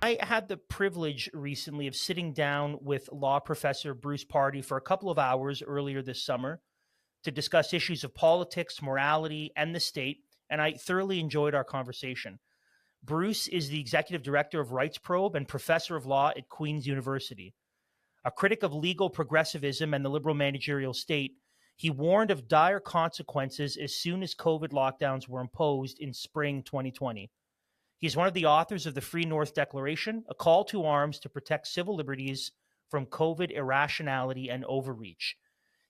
I had the privilege recently of sitting down with law professor Bruce Pardy for a couple of hours earlier this summer to discuss issues of politics, morality, and the state, and I thoroughly enjoyed our conversation. Bruce is the executive director of Rights Probe and professor of law at Queen's University. A critic of legal progressivism and the liberal managerial state, he warned of dire consequences as soon as COVID lockdowns were imposed in spring 2020. He is one of the authors of the Free North Declaration, a call to arms to protect civil liberties from COVID irrationality and overreach.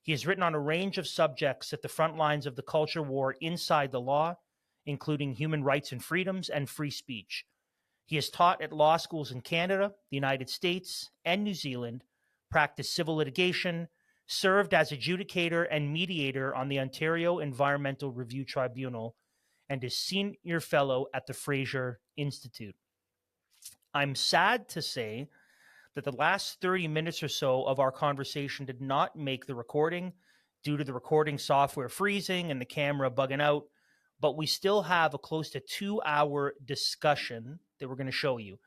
He has written on a range of subjects at the front lines of the culture war inside the law, including human rights and freedoms and free speech. He has taught at law schools in Canada, the United States, and New Zealand, practiced civil litigation, served as adjudicator and mediator on the Ontario Environmental Review Tribunal, and is senior fellow at the Fraser Institute. I'm sad to say that the last 30 minutes or so of our conversation did not make the recording due to the recording software freezing and the camera bugging out, but we still have a close to 2-hour discussion that we're going to show you.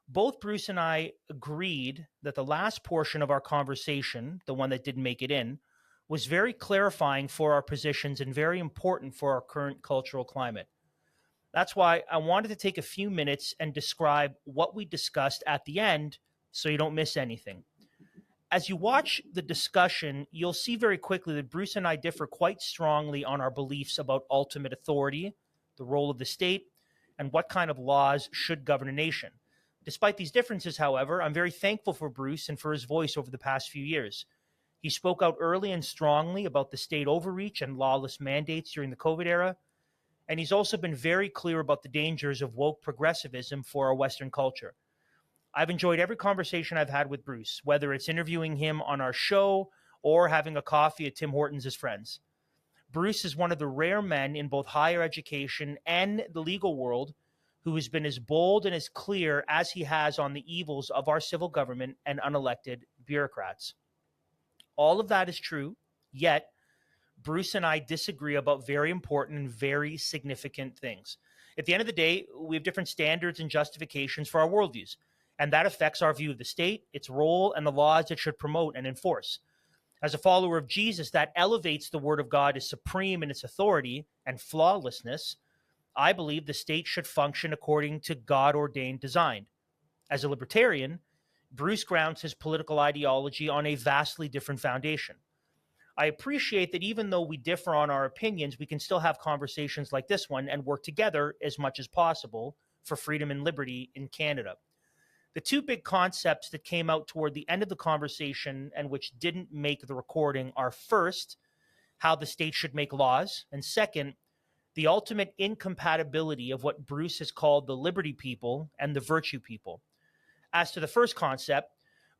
Both Bruce and I agreed that the last portion of our conversation, the one that didn't make it in, was very clarifying for our positions and very important for our current cultural climate. That's why I wanted to take a few minutes and describe what we discussed at the end so you don't miss anything. As you watch the discussion, you'll see very quickly that Bruce and I differ quite strongly on our beliefs about ultimate authority, the role of the state, and what kind of laws should govern a nation. Despite these differences, however, I'm very thankful for Bruce and for his voice over the past few years. He spoke out early and strongly about the state overreach and lawless mandates during the COVID era, and he's also been very clear about the dangers of woke progressivism for our Western culture. I've enjoyed every conversation I've had with Bruce, whether it's interviewing him on our show or having a coffee at Tim Hortons as friends. Bruce is one of the rare men in both higher education and the legal world who has been as bold and as clear as he has on the evils of our civil government and unelected bureaucrats. All of that is true, yet Bruce and I disagree about very important and very significant things. At the end of the day, we have different standards and justifications for our worldviews, and that affects our view of the state, its role, and the laws it should promote and enforce. As a follower of Jesus, that elevates the Word of God as supreme in its authority and flawlessness. I believe the state should function according to God-ordained design. As a libertarian, Bruce grounds his political ideology on a vastly different foundation. I appreciate that even though we differ on our opinions, we can still have conversations like this one and work together as much as possible for freedom and liberty in Canada. The two big concepts that came out toward the end of the conversation and which didn't make the recording are, first, how the state should make laws, and second, the ultimate incompatibility of what Bruce has called the liberty people and the virtue people. As to the first concept,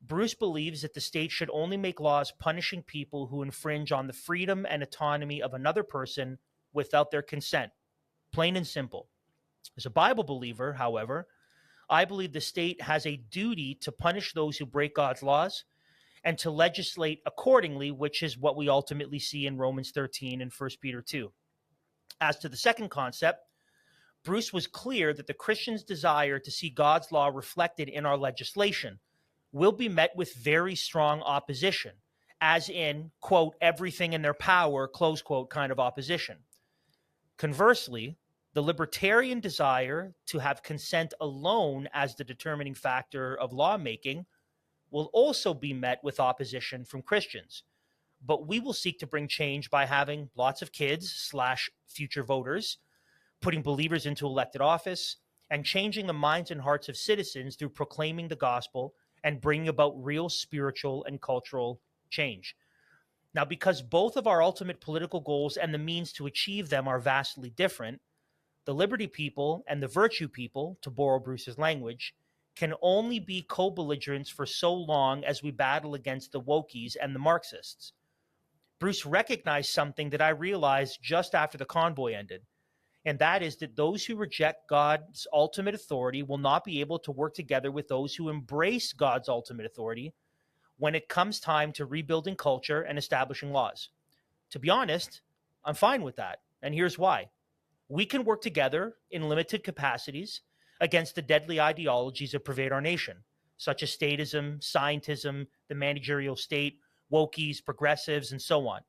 Bruce believes that the state should only make laws punishing people who infringe on the freedom and autonomy of another person without their consent. Plain and simple. As a Bible believer, however, I believe the state has a duty to punish those who break God's laws and to legislate accordingly, which is what we ultimately see in Romans 13 and 1 Peter 2. As to the second concept, Bruce was clear that the Christians' desire to see God's law reflected in our legislation will be met with very strong opposition, as in, quote, everything in their power, close quote, kind of opposition. Conversely, the libertarian desire to have consent alone as the determining factor of lawmaking will also be met with opposition from Christians. But we will seek to bring change by having lots of kids / future voters, putting believers into elected office, and changing the minds and hearts of citizens through proclaiming the gospel and bringing about real spiritual and cultural change. Now, because both of our ultimate political goals and the means to achieve them are vastly different, the liberty people and the virtue people, to borrow Bruce's language, can only be co-belligerents for so long as we battle against the wokies and the Marxists. Bruce recognized something that I realized just after the convoy ended, and that is that those who reject God's ultimate authority will not be able to work together with those who embrace God's ultimate authority when it comes time to rebuilding culture and establishing laws. To be honest, I'm fine with that, and here's why. We can work together in limited capacities, against the deadly ideologies that pervade our nation, such as statism, scientism, the managerial state, wokies, progressives, and so on.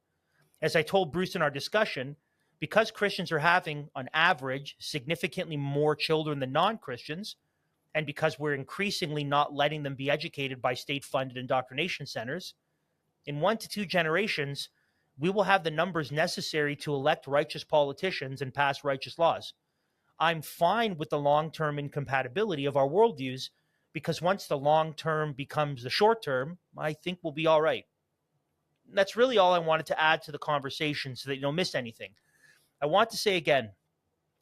As I told Bruce in our discussion, because Christians are having, on average, significantly more children than non-Christians, and because we're increasingly not letting them be educated by state-funded indoctrination centers, in 1 to 2 generations, we will have the numbers necessary to elect righteous politicians and pass righteous laws. I'm fine with the long-term incompatibility of our worldviews, because once the long-term becomes the short-term, I think we'll be all right. That's really all I wanted to add to the conversation so that you don't miss anything. I want to say again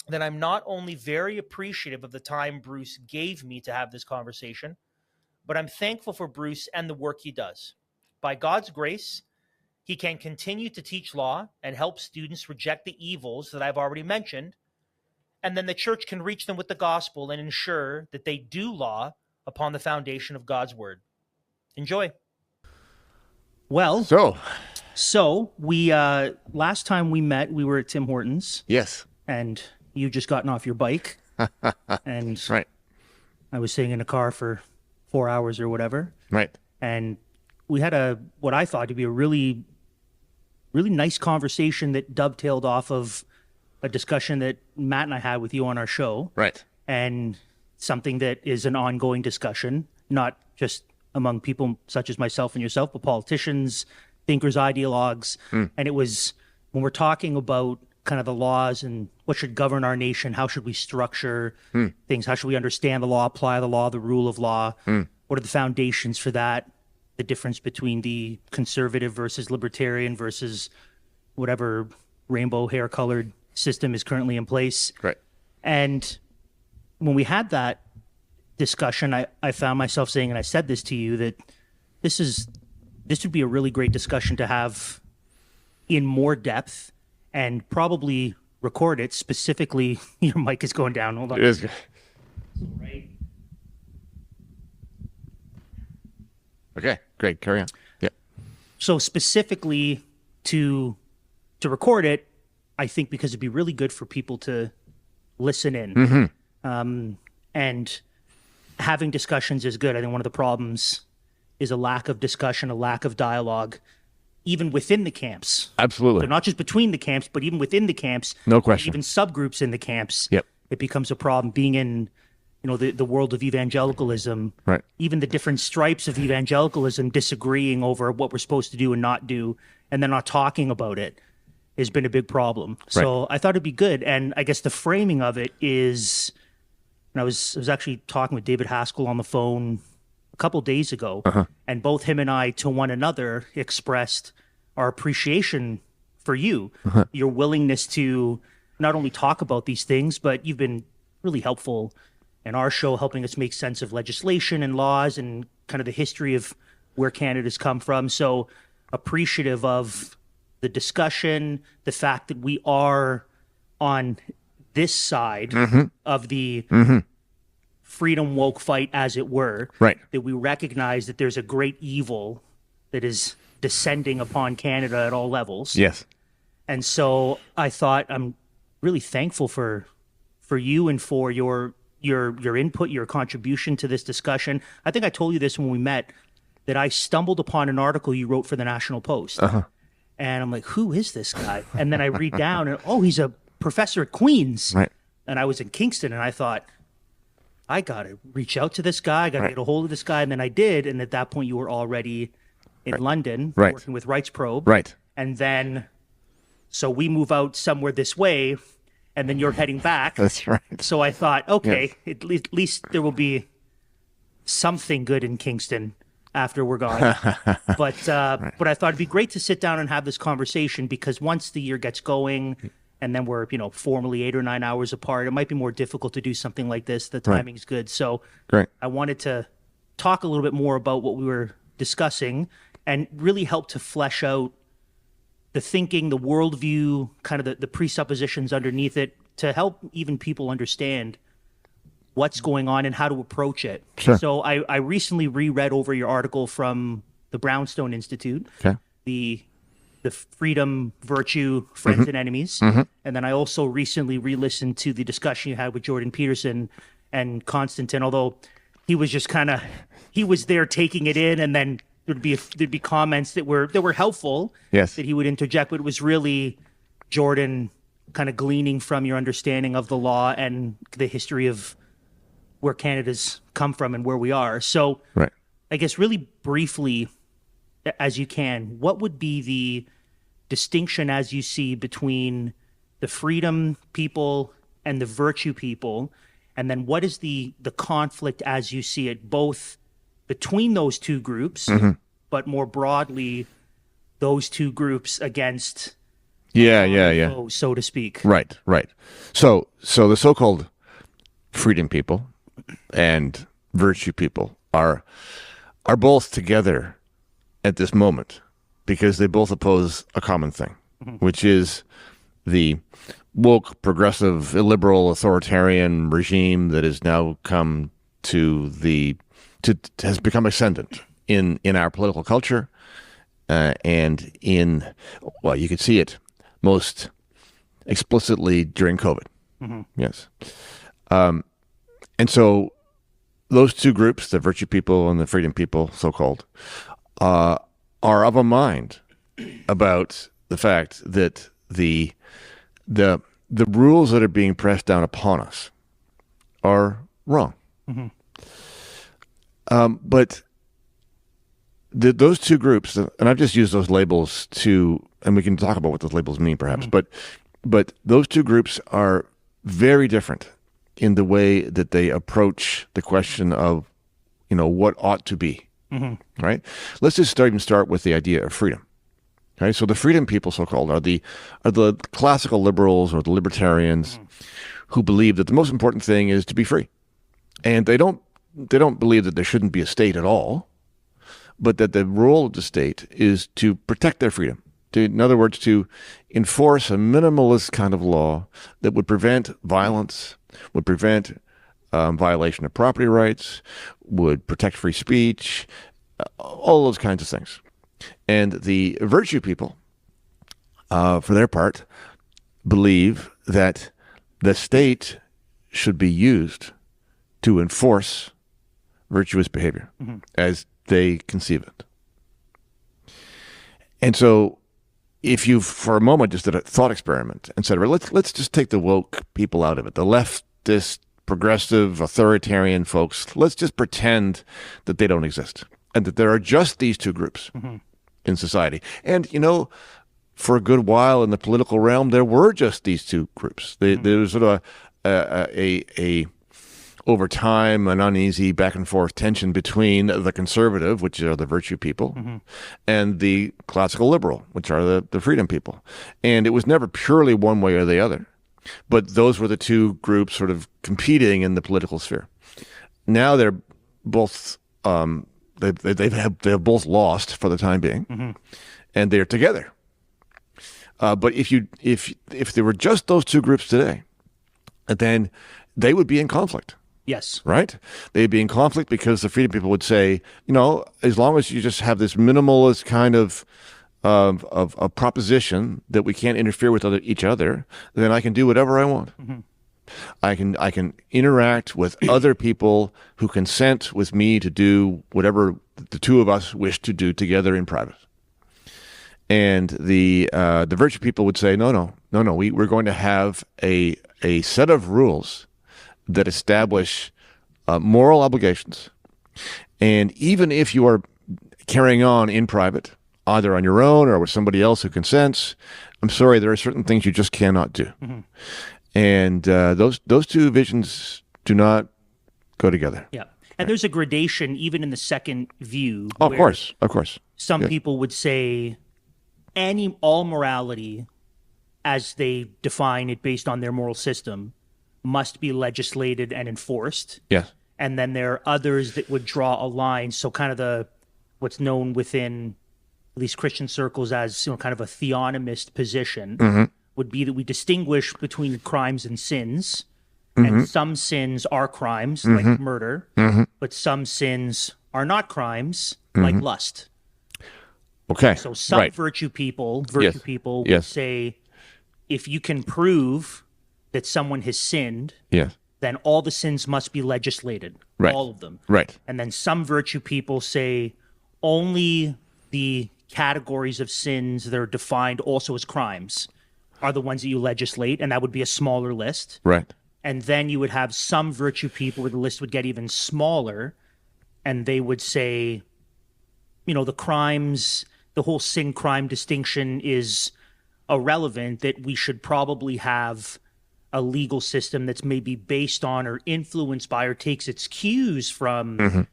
that I'm not only very appreciative of the time Bruce gave me to have this conversation, but I'm thankful for Bruce and the work he does. By God's grace, he can continue to teach law and help students reject the evils that I've already mentioned, and then the church can reach them with the gospel and ensure that they do law upon the foundation of God's word. Enjoy. Well, so we last time we met, we were at Tim Hortons. Yes. And you just gotten off your bike. And right. I was sitting in a car for 4 hours or whatever. Right. And we had what I thought to be a really, really nice conversation that dovetailed off of a discussion that Matt and I had with you on our show. Right. And something that is an ongoing discussion, not just among people such as myself and yourself, but politicians, thinkers, ideologues. And it was, when we're talking about kind of the laws and what should govern our nation, how should we structure things, how should we understand the law, apply the law, the rule of law, what are the foundations for that, the difference between the conservative versus libertarian versus whatever rainbow hair-colored system is currently in place. Right. And when we had that discussion, I found myself saying, and I said this to you, that this would be a really great discussion to have in more depth and probably record it specifically. Your mic is going down. Hold on. It is. Right. Okay, great. Carry on. Yeah. So specifically to record it, I think because it'd be really good for people to listen in. And having discussions is good. I think one of the problems is a lack of discussion, a lack of dialogue, even within the camps. Absolutely. So not just between the camps, but even within the camps. No question. Even subgroups in the camps. Yep. It becomes a problem. Being in, the world of evangelicalism, right. Even the different stripes of evangelicalism disagreeing over what we're supposed to do and not do, and then not talking about it, has been a big problem. Right. So I thought it'd be good. And I guess the framing of it is, and I was actually talking with David Haskell on the phone a couple days ago, and both him and I to one another expressed our appreciation for you, your willingness to not only talk about these things, but you've been really helpful in our show, helping us make sense of legislation and laws and kind of the history of where Canada's come from. So appreciative of the discussion, the fact that we are on this side of the freedom woke fight, as it were, right. That we recognize that there's a great evil that is descending upon Canada at all levels. Yes. And so I thought, I'm really thankful for you and for your input, your contribution to this discussion. I think I told you this when we met, that I stumbled upon an article you wrote for the National Post. And I'm like, who is this guy? And then I read down and, he's a professor at Queen's. Right. And I was in Kingston, and I thought, I got to reach out to this guy. I got to get a hold of this guy. And then I did. And at that point, you were already in London working with Rights Probe. Right. And then, so we move out somewhere this way, and then you're heading back. That's right. So I thought, okay, at least there will be something good in Kingston after we're gone. But I thought it'd be great to sit down and have this conversation, because once the year gets going, and then we're, formally 8 or 9 hours apart, it might be more difficult to do something like this. The timing's good. So great. I wanted to talk a little bit more about what we were discussing and really help to flesh out the thinking, the worldview, kind of the presuppositions underneath it, to help even people understand what's going on and how to approach it. Sure. So I recently reread over your article from the Brownstone Institute, the Freedom, Virtue, Friends and Enemies. And then I also recently re-listened to the discussion you had with Jordan Peterson. and Constantine, although he was just he was there taking it in, and then there'd be comments that were helpful, Yes. that he would interject, but it was really Jordan kind of gleaning from your understanding of the law and the history of where Canada's come from and where we are. So Right. I guess really briefly, as you can, what would be the distinction as you see between the freedom people and the virtue people? And then what is the conflict as you see it, both between those two groups, but more broadly, those two groups against foes, so to speak? Right. So the so-called freedom people and virtue people are both together at this moment because they both oppose a common thing, which is the woke, progressive, illiberal, authoritarian regime that has now come has become ascendant in our political culture, and you could see it most explicitly during COVID. Yes. And so those two groups, the virtue people and the freedom people, so-called, are of a mind about the fact that the rules that are being pressed down upon us are wrong. But those two groups, and I've just used those labels and we can talk about what those labels mean perhaps, but those two groups are very different in the way that they approach the question of, what ought to be, right? Let's just start with the idea of freedom. Okay, so the freedom people, so-called, are the classical liberals or the libertarians who believe that the most important thing is to be free, and they don't believe that there shouldn't be a state at all, but that the role of the state is to protect their freedom. In other words, to enforce a minimalist kind of law that would prevent violence, would prevent violation of property rights, would protect free speech, all those kinds of things. And the virtue people, for their part, believe that the state should be used to enforce virtuous behavior as they conceive it. And so if you, for a moment, just did a thought experiment and said, let's just take the woke people out of it, the leftist, progressive, authoritarian folks, let's just pretend that they don't exist and that there are just these two groups in society. And, for a good while in the political realm, there were just these two groups. There was sort of a over time, an uneasy back and forth tension between the conservative, which are the virtue people, and the classical liberal, which are the freedom people. And it was never purely one way or the other, but those were the two groups sort of competing in the political sphere. Now they're both they've both lost for the time being, and they're together. But if there were just those two groups today, then they would be in conflict. Yes. Right? They'd be in conflict because the freedom people would say, as long as you just have this minimalist kind of proposition that we can't interfere with each other, then I can do whatever I want. I can interact with other people who consent with me to do whatever the two of us wish to do together in private. And the virtue people would say, no. We're going to have a set of rules that establish moral obligations. And even if you are carrying on in private, either on your own or with somebody else who consents, I'm sorry, there are certain things you just cannot do. And those two visions do not go together. Yeah. And there's a gradation even in the second view. Of course. Some people would say all morality, as they define it based on their moral system, must be legislated and enforced. Yes. And then there are others that would draw a line. So kind of what's known within at least Christian circles as kind of a theonomist position would be that we distinguish between crimes and sins. And some sins are crimes, like murder, but some sins are not crimes, like lust. Okay. So some virtue people would say, if you can prove that someone has sinned, then all the sins must be legislated, Right. all of them. Right. And then some virtue people say only the categories of sins that are defined also as crimes are the ones that you legislate, and that would be a smaller list. Right. And then you would have some virtue people where the list would get even smaller, and they would say, the crimes, the whole sin crime distinction is irrelevant, that we should probably have a legal system that's maybe based on or influenced by or takes its cues from,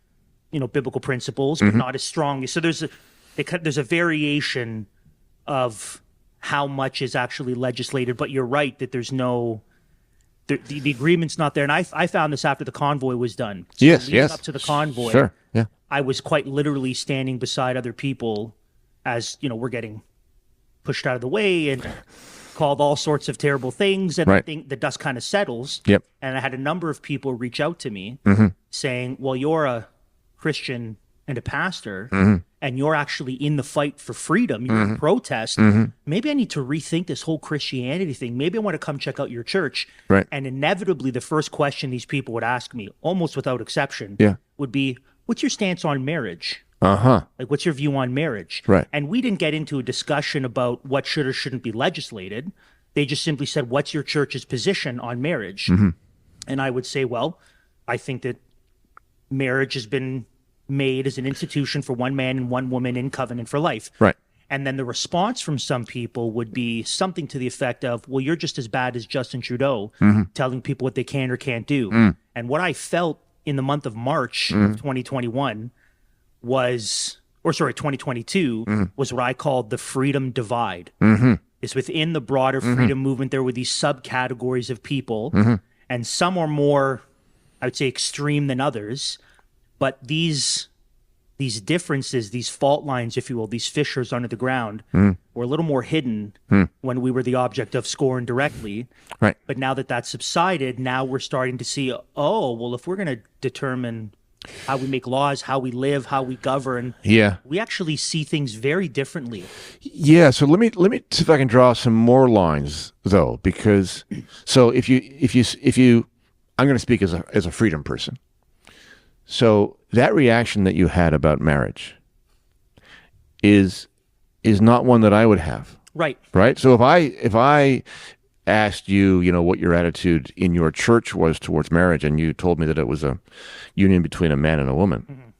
biblical principles, but not as strong. So there's a variation of how much is actually legislated, but you're right that there's no, the agreement's not there. And I found this after the convoy was done. So leading up to the convoy, sure, yeah. I was quite literally standing beside other people as, we're getting pushed out of the way and called all sorts of terrible things. And I think the dust kind of settles. Yep. And I had a number of people reach out to me saying, well, you're a Christian and a pastor, and you're actually in the fight for freedom. You're in protest. Maybe I need to rethink this whole Christianity thing. Maybe I want to come check out your church. Right. And inevitably, the first question these people would ask me, almost without exception, would be, what's your stance on marriage? Like, what's your view on marriage? Right. And we didn't get into a discussion about what should or shouldn't be legislated. They just simply said, what's your church's position on marriage? And I would say, well, I think that marriage has been made as an institution for one man and one woman in covenant for life. Right. And then the response from some people would be something to the effect of, well, you're just as bad as Justin Trudeau telling people what they can or can't do. And what I felt in the month of March of 2021 was, 2022, was what I called the freedom divide. It's within the broader freedom movement. There were these subcategories of people, and some are more, I would say, extreme than others. But these differences, these fault lines, if you will, these fissures under the ground, were a little more hidden when we were the object of scorn directly. Right. But now that that's subsided, now we're starting to see, oh, well, if we're going to determine how we make laws, how we live, how we govern, we actually see things very differently. Yeah. So let me see if I can draw some more lines, though, because so if you, I'm going to speak as a freedom person. So that reaction that you had about marriage is not one that I would have. Right. Right. So if I asked you, what your attitude in your church was towards marriage, and you told me that it was a union between a man and a woman,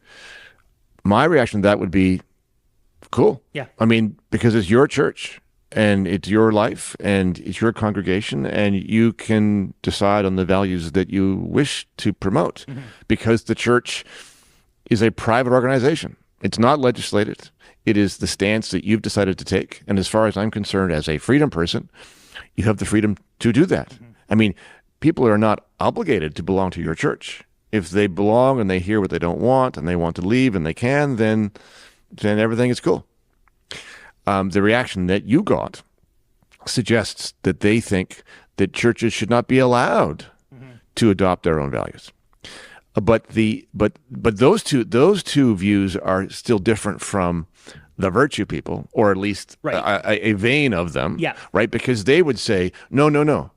my reaction to that would be cool. Yeah. I mean, because it's your church and it's your life and it's your congregation, and you can decide on the values that you wish to promote, because the church is a private organization. It's not legislated. It is the stance that you've decided to take. And as far as I'm concerned, as a freedom person, you have the freedom to do that. I mean, people are not obligated to belong to your church. If they belong and they hear what they don't want and they want to leave and they can, then everything is cool. The reaction that you got suggests that they think that churches should not be allowed to adopt their own values. But those two views are still different from the virtue people, or at least a vein of them. Yeah. Right? Because they would say, no.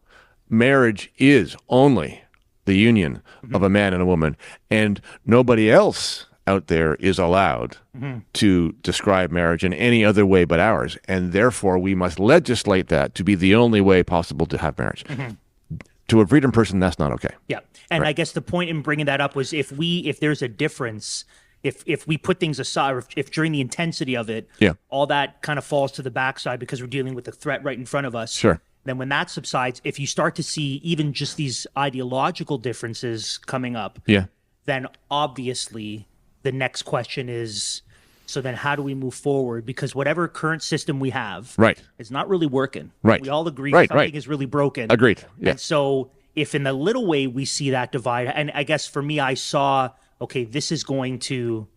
Marriage is only the union of a man and a woman, and nobody else out there is allowed to describe marriage in any other way but ours, and therefore we must legislate that to be the only way possible to have marriage. To a freedom person, that's not okay. Yeah, and I guess the point in bringing that up was if there's a difference, if we put things aside, or if during the intensity of it, all that kind of falls to the backside because we're dealing with the threat right in front of us. Sure. Then when that subsides, if you start to see even just these ideological differences coming up, then obviously the next question is, so then how do we move forward? Because whatever current system we have is not really working. Right. We all agree something is really broken. Agreed. Yeah. And so if in the little way we see that divide, and I guess for me, I saw, okay, this is going to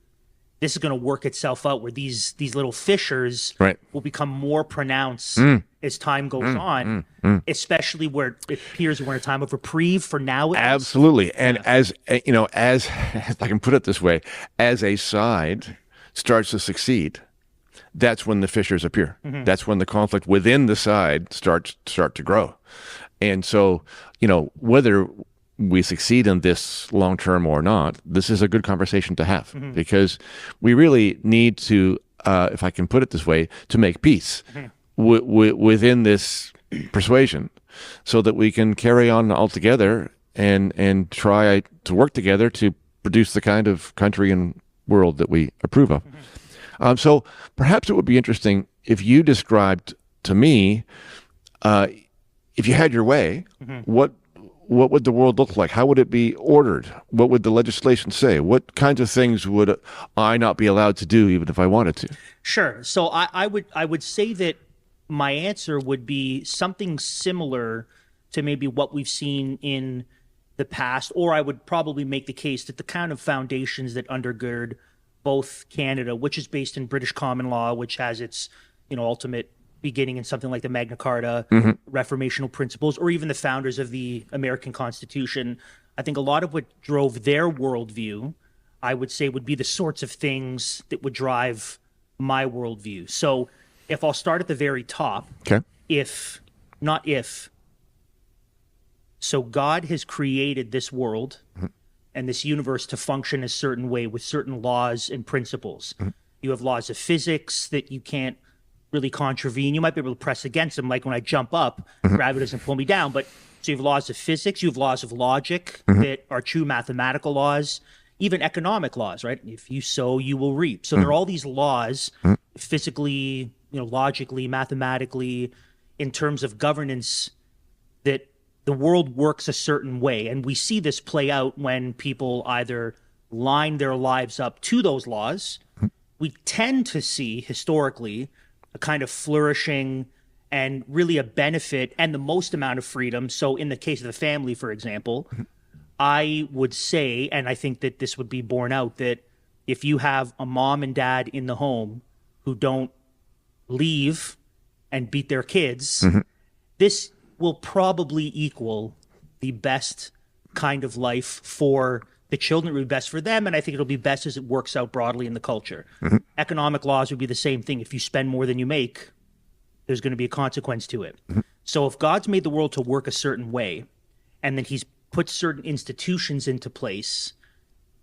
work itself out, where these little fissures will become more pronounced as time goes on, especially where it appears we're in a time of reprieve for now. Absolutely. And as if I can put it this way, as a side starts to succeed, that's when the fissures appear. That's when the conflict within the side start to grow. And so, whether we succeed in this long term or not, this is a good conversation to have because we really need to, if I can put it this way, to make peace within this persuasion so that we can carry on all together and try to work together to produce the kind of country and world that we approve of. So perhaps it would be interesting if you described to me, if you had your way, what would the world look like? How would it be ordered? What would the legislation say? What kinds of things would I not be allowed to do even if I wanted to? Sure. So I would say that my answer would be something similar to maybe what we've seen in the past, or I would probably make the case that the kind of foundations that undergird both Canada, which is based in British common law, which has its ultimate beginning in something like the Magna Carta, reformational principles, or even the founders of the American Constitution. I think a lot of what drove their worldview, I would say, would be the sorts of things that would drive my worldview. So if I'll start at the very top, so God has created this world and this universe to function a certain way with certain laws and principles. You have laws of physics that you can't really contravene. You might be able to press against them, like when I jump up, gravity doesn't pull me down. But so you have laws of physics, you have laws of logic that are true mathematical laws, even economic laws, right? If you sow, you will reap. So there are all these laws, physically, logically, mathematically, in terms of governance, that the world works a certain way. And we see this play out when people either line their lives up to those laws. We tend to see historically a kind of flourishing and really a benefit and the most amount of freedom. So in the case of the family, for example, I would say, and I think that this would be borne out, that if you have a mom and dad in the home who don't leave and beat their kids, this will probably equal the best kind of life for the children. It would be best for them, and I think it'll be best as it works out broadly in the culture. Economic laws would be the same thing. If you spend more than you make, there's going to be a consequence to it. So if God's made the world to work a certain way, and then he's put certain institutions into place,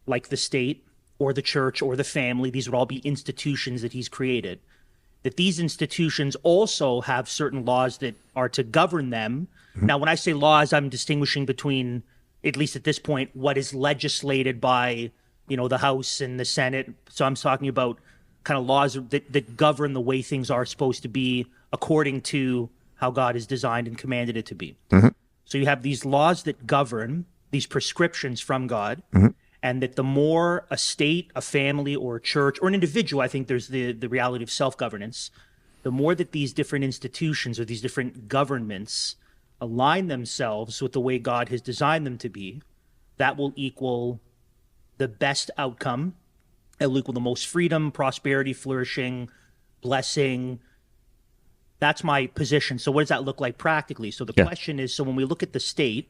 like the state or the church or the family, these would all be institutions that he's created, that these institutions also have certain laws that are to govern them. Now, when I say laws, I'm distinguishing between, at least at this point, what is legislated by, the House and the Senate. So I'm talking about kind of laws that govern the way things are supposed to be according to how God has designed and commanded it to be. So you have these laws that govern, these prescriptions from God, and that the more a state, a family, or a church, or an individual, I think there's the reality of self-governance, the more that these different institutions or these different governments align themselves with the way God has designed them to be, that will equal the best outcome. It will equal the most freedom, prosperity, flourishing, blessing. That's my position. So what does that look like practically? So the question is, so when we look at the state,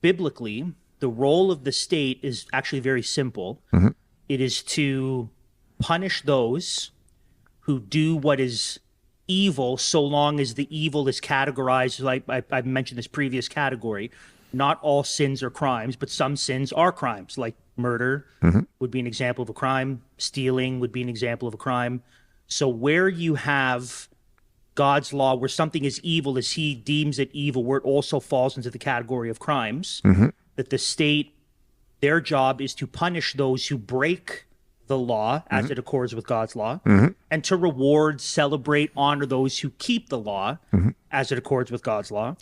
biblically, the role of the state is actually very simple. It is to punish those who do what is evil, so long as the evil is categorized, like I mentioned this previous category. Not all sins are crimes, but some sins are crimes, like murder would be an example of a crime. Stealing would be an example of a crime. So where you have God's law, where something is evil as he deems it evil, where it also falls into the category of crimes, that the state, their job is to punish those who break the law as it accords with God's law, and to reward, celebrate, honor those who keep the law as it accords with God's law.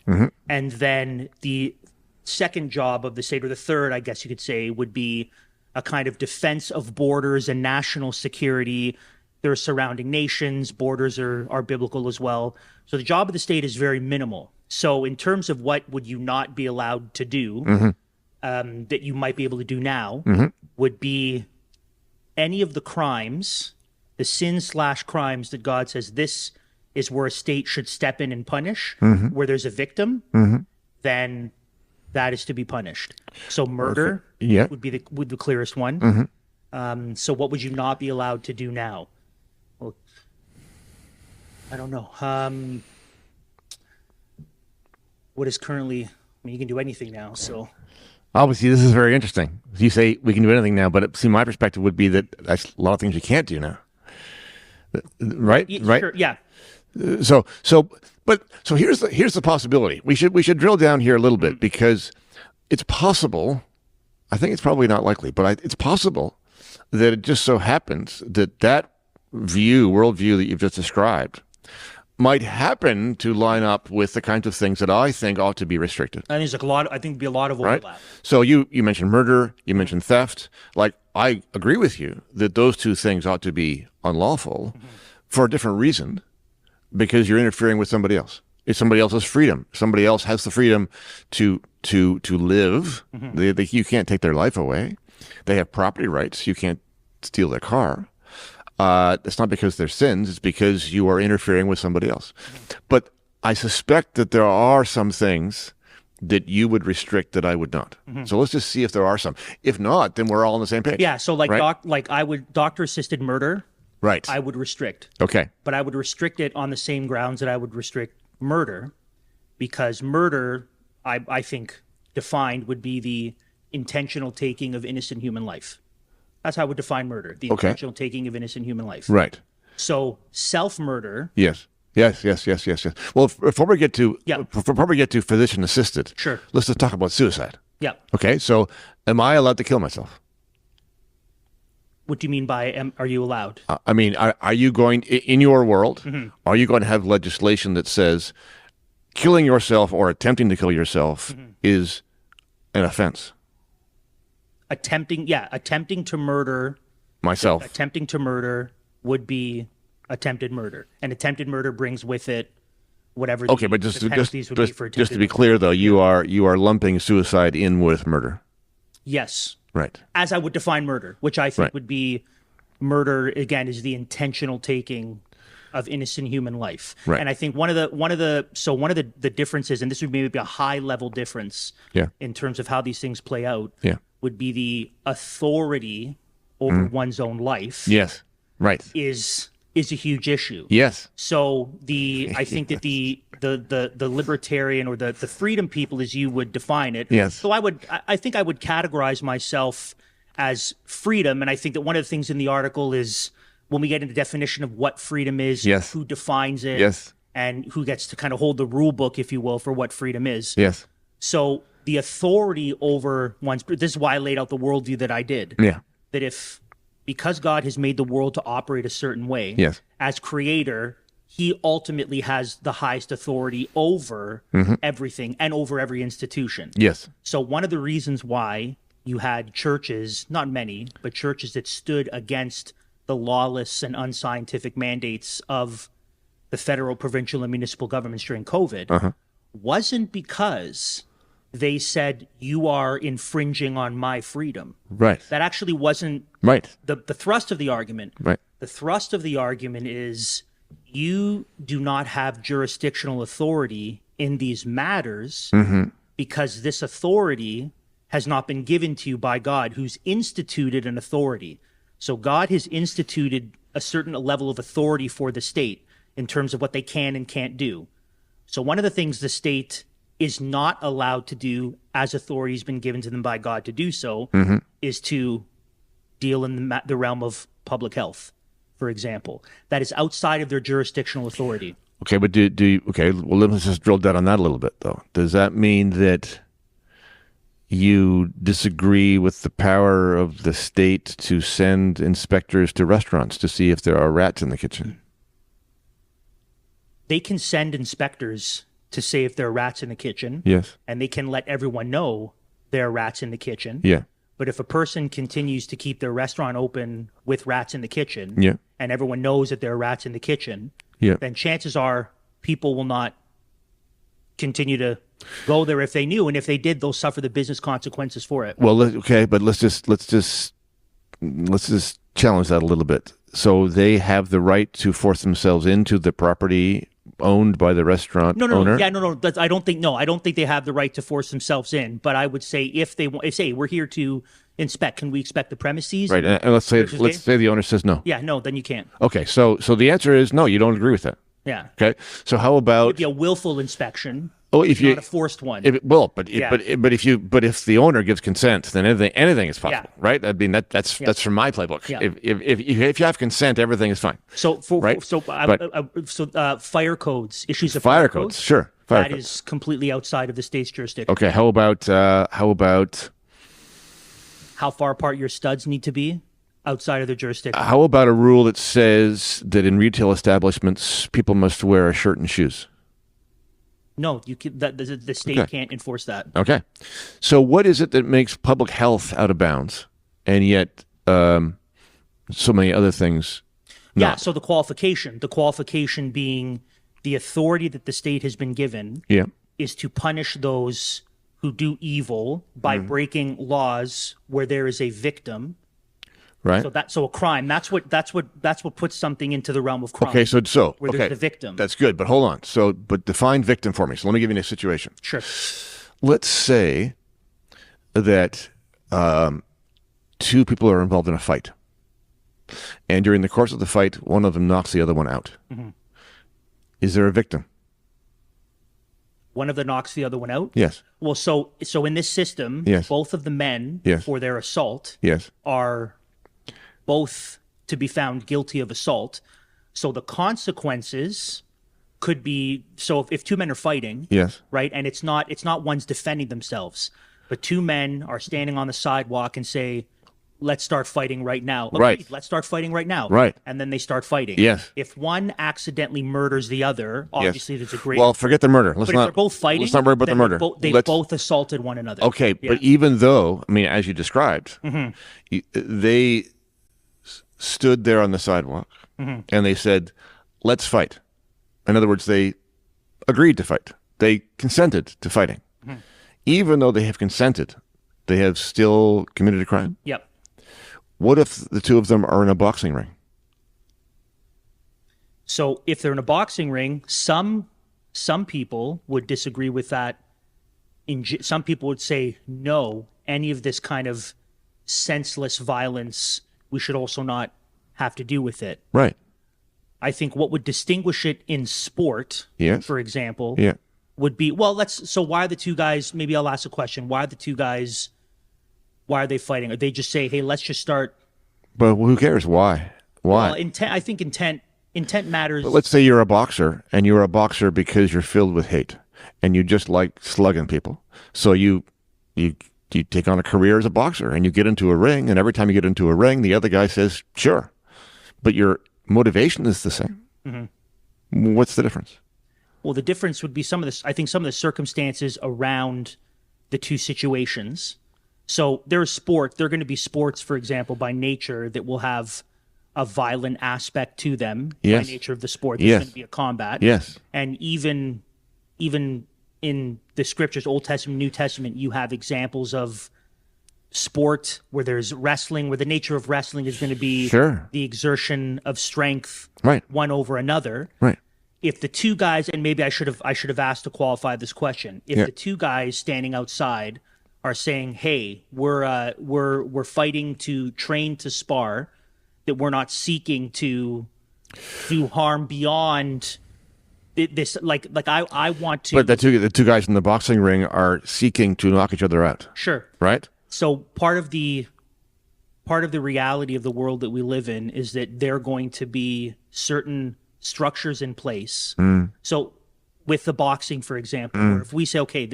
And then the second job of the state, or the third, I guess you could say, would be a kind of defense of borders and national security. There are surrounding nations, borders are biblical as well. So the job of the state is very minimal. So in terms of what would you not be allowed to do, that you might be able to do now, would be any of the crimes, the sins/crimes that God says this is where a state should step in and punish, where there's a victim, then that is to be punished. So murder would be the clearest one. So what would you not be allowed to do now? Well, I don't know. What is currently, I mean, you can do anything now, so. Obviously, this is very interesting. You say we can do anything now, but see, my perspective would be that that's a lot of things we can't do now. Right? Right? Sure, yeah. So here's the possibility. We should drill down here a little bit because it's possible. I think it's probably not likely, but it's possible that it just so happens that worldview that you've just described might happen to line up with the kinds of things that I think ought to be restricted. I think there's like a lot. I think there'd be a lot of overlap. Right? So you mentioned murder, you mentioned theft. Like, I agree with you that those two things ought to be unlawful for a different reason, because you're interfering with somebody else. It's somebody else's freedom. Somebody else has the freedom to live. You can't take their life away. They have property rights. You can't steal their car. It's not because they're sins. It's because you are interfering with somebody else. But I suspect that there are some things that you would restrict that I would not. So let's just see if there are some. If not, then we're all on the same page. Yeah. So like right? doctor-assisted murder. Right. I would restrict. Okay. But I would restrict it on the same grounds that I would restrict murder, because murder, I think, defined would be the intentional taking of innocent human life. That's how I would define murder, the intentional taking of innocent human life. Right. So self-murder. Yes. Well, before we get to physician assisted, sure, let's just talk about suicide. Yeah. Okay. So, am I allowed to kill myself? What do you mean by are you allowed? I mean, are you going, in your world, are you going to have legislation that says killing yourself or attempting to kill yourself is an offense? Attempting to murder myself. Attempting to murder would be attempted murder, and attempted murder brings with it whatever. But just to be clear, though, you are lumping suicide in with murder. Yes. Right. As I would define murder, which I think would be murder again is the intentional taking of innocent human life. Right. And I think one of the differences, and this would maybe be a high level difference in terms of how these things play out, would be the authority over one's own life. Yes. Right. Is a huge issue. Yes. So I think that the libertarian or the freedom people, as you would define it. Yes. So I think I would categorize myself as freedom, and I think that one of the things in the article is when we get into the definition of what freedom is, who defines it, and who gets to kind of hold the rule book, if you will, for what freedom is. Yes. So the authority over this is why I laid out the worldview that I did. Yeah. That because God has made the world to operate a certain way, as creator, he ultimately has the highest authority over everything and over every institution. Yes. So one of the reasons why you had churches, not many, but churches that stood against the lawless and unscientific mandates of the federal, provincial, and municipal governments during COVID wasn't because they said, you are infringing on my freedom. Right. That actually wasn't the thrust of the argument. Right. The thrust of the argument is you do not have jurisdictional authority in these matters because this authority has not been given to you by God, who's instituted an authority. So God has instituted a certain level of authority for the state in terms of what they can and can't do. So one of the things the state is not allowed to do, as authority has been given to them by God to do so, is to deal in the realm of public health, for example. That is outside of their jurisdictional authority. Okay, but well, let's just drill down on that a little bit, though. Does that mean that you disagree with the power of the state to send inspectors to restaurants to see if there are rats in the kitchen? They can send inspectors to say if there are rats in the kitchen. Yes. And they can let everyone know there are rats in the kitchen. Yeah. But if a person continues to keep their restaurant open with rats in the kitchen, and everyone knows that there are rats in the kitchen, then chances are people will not continue to go there if they knew, and if they did, they'll suffer the business consequences for it. Well, okay, but let's just challenge that a little bit. So they have the right to force themselves into the property owned by the restaurant owner? No. I don't think they have the right to force themselves in. But I would say if they say we're here to inspect, can we inspect the premises? Right, and let's say the owner says no. Yeah, no, then you can't. Okay, so the answer is no. You don't agree with that. Yeah. Okay, so how about it would be a willful inspection? Oh, if not a forced one. But if the owner gives consent, then anything is possible, right? I mean that's from my playbook. Yeah. If you have consent, everything is fine. So fire codes, issues of fire codes, sure. That is completely outside of the state's jurisdiction. Okay, how about how far apart your studs need to be? Outside of the jurisdiction. How about a rule that says that in retail establishments people must wear a shirt and shoes? No, you can, the state can't enforce that. Okay. So what is it that makes public health out of bounds, and yet so many other things not? Yeah, so the qualification being the authority that the state has been given is to punish those who do evil by breaking laws where there is a victim. Right. So a crime. That's what puts something into the realm of crime. Okay, so where there's the victim. That's good, but hold on. But define victim for me. So let me give you a situation. Sure. Let's say that two people are involved in a fight, and during the course of the fight, one of them knocks the other one out. Mm-hmm. Is there a victim? One of them knocks the other one out? Yes. Well, so in this system, both of the men for their assault are both to be found guilty of assault. So the consequences could be, so if two men are fighting, right, and it's not one's defending themselves, but two men are standing on the sidewalk and say, let's start fighting right now. Right. Let's start fighting right now. Right. And then they start fighting. Yes. If one accidentally murders the other, obviously there's a great... Well, forget the murder. If they're both fighting, let's not worry about the murder. They both assaulted one another. Okay, but even though, I mean, as you described, they stood there on the sidewalk and they said, let's fight. In other words, they agreed to fight. They consented to fighting. Even though they have consented, they have still committed a crime? Yep. What if the two of them are in a boxing ring? So if they're in a boxing ring, some people would disagree with that. Some people would say, no, any of this kind of senseless violence, we should also not have to do with it. Right. I think what would distinguish it in sport, for example, would be, so why are the two guys, maybe I'll ask a question, why are the two guys, why are they fighting? Or they just say, hey, let's just start. But who cares? Why? Well, I think intent matters. But let's say you're a boxer, and you're a boxer because you're filled with hate, and you just like slugging people. So you take on a career as a boxer, and you get into a ring, and every time you get into a ring, the other guy says, sure. But your motivation is the same. What's the difference? Well, the difference would be some of the circumstances around the two situations. So there are going to be sports, for example, by nature that will have a violent aspect to them by nature of the sport. There's going to be a combat. Yes. And even in the scriptures, Old Testament, New Testament, you have examples of sport where there's wrestling, where the nature of wrestling is going to be the exertion of strength one over another. Right. If the two guys, and maybe I should have asked to qualify this question, if the two guys standing outside are saying, hey, we're fighting to train to spar, that we're not seeking to do harm beyond this, like I want to. But the two guys in the boxing ring are seeking to knock each other out. Sure. Right? So part of the reality of the world that we live in is that there are going to be certain structures in place. So with the boxing, for example, where if we say, okay,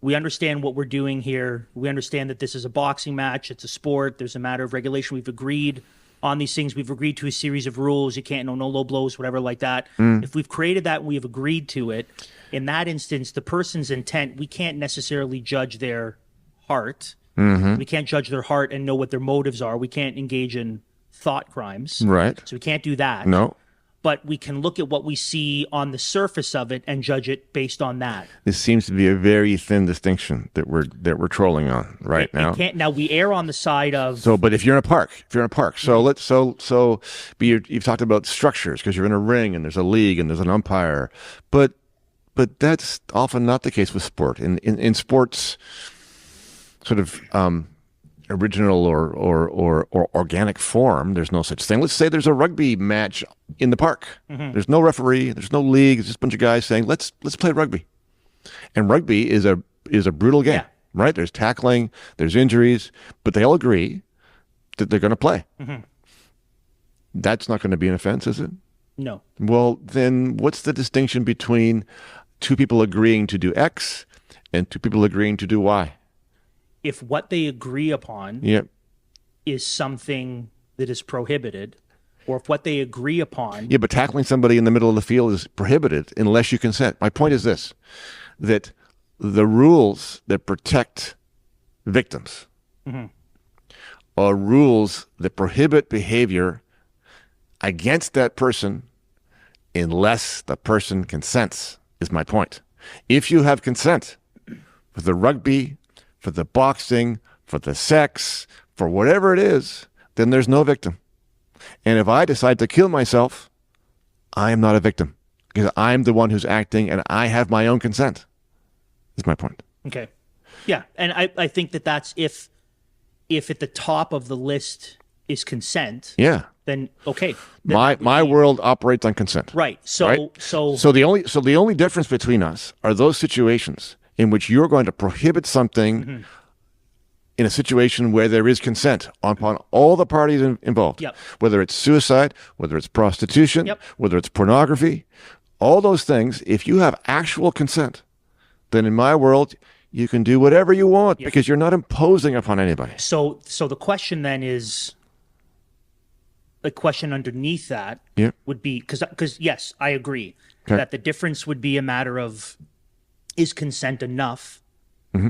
we understand what we're doing here. We understand that this is a boxing match. It's a sport. There's a matter of regulation. We've agreed on these things. We've agreed to a series of rules. You can't, no low blows, whatever like that. If we've created that and we have agreed to it, in that instance, the person's intent, we can't necessarily judge their heart. We can't judge their heart and know what their motives are. We can't engage in thought crimes. Right. So we can't do that. No. But we can look at what we see on the surface of it and judge it based on that. This seems to be a very thin distinction that we're trolling on now. Now we err on the side of. So, but if you're in a park, you've talked about structures because you're in a ring and there's a league and there's an umpire, but that's often not the case with sport. In sports, sort of original or organic form, there's no such thing. Let's say there's a rugby match in the park. There's no referee, there's no league, it's just a bunch of guys saying, let's play rugby. And rugby is a brutal game, Yeah. right? There's tackling, there's injuries, but they all agree that they're going to play. Mm-hmm. That's not going to be an offense, is it? No. Well, then what's the distinction between two people agreeing to do X and two people agreeing to do Y? If what they agree upon Yep. is something that is prohibited, or if what they agree upon... Yeah, but tackling somebody in the middle of the field is prohibited unless you consent. My point is this, that the rules that protect victims Mm-hmm. are rules that prohibit behavior against that person unless the person consents, is my point. If you have consent for the rugby, for the boxing, for the sex, for whatever it is, then there's no victim. And if I decide to kill myself, I am not a victim because I'm the one who's acting and I have my own consent, is my point. Okay. Yeah, and I think that's if at the top of the list is consent, Yeah. then okay. Then My world operates on consent. right. So Right? so So the only difference between us are those situations in which you're going to prohibit something Mm-hmm. in a situation where there is consent upon all the parties involved. Yep. Whether it's suicide, whether it's prostitution, Yep. whether it's pornography, all those things, if you have actual consent, then in my world, you can do whatever you want because you're not imposing upon anybody. so the question then is, the question underneath that Yeah. would be, because yes, I agree Okay. that the difference would be a matter of, is consent enough Mm-hmm.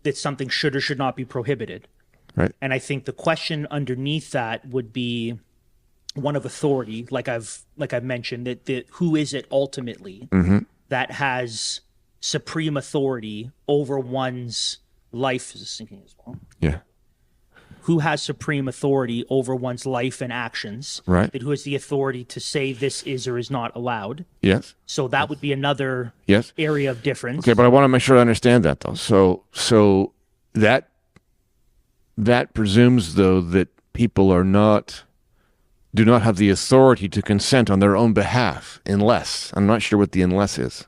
that something should or should not be prohibited? Right. And I think the question underneath that would be one of authority, like I've mentioned, that who is it ultimately Mm-hmm. that has supreme authority over one's life? Is thinking as well. Yeah. Who has supreme authority over one's life and actions? Right. That who has the authority to say this is or is not allowed? Yes. So that would be another Yes. area of difference. Okay, but I want to make sure I understand that though. So that presumes though that people do not have the authority to consent on their own behalf unless, I'm not sure what the unless is.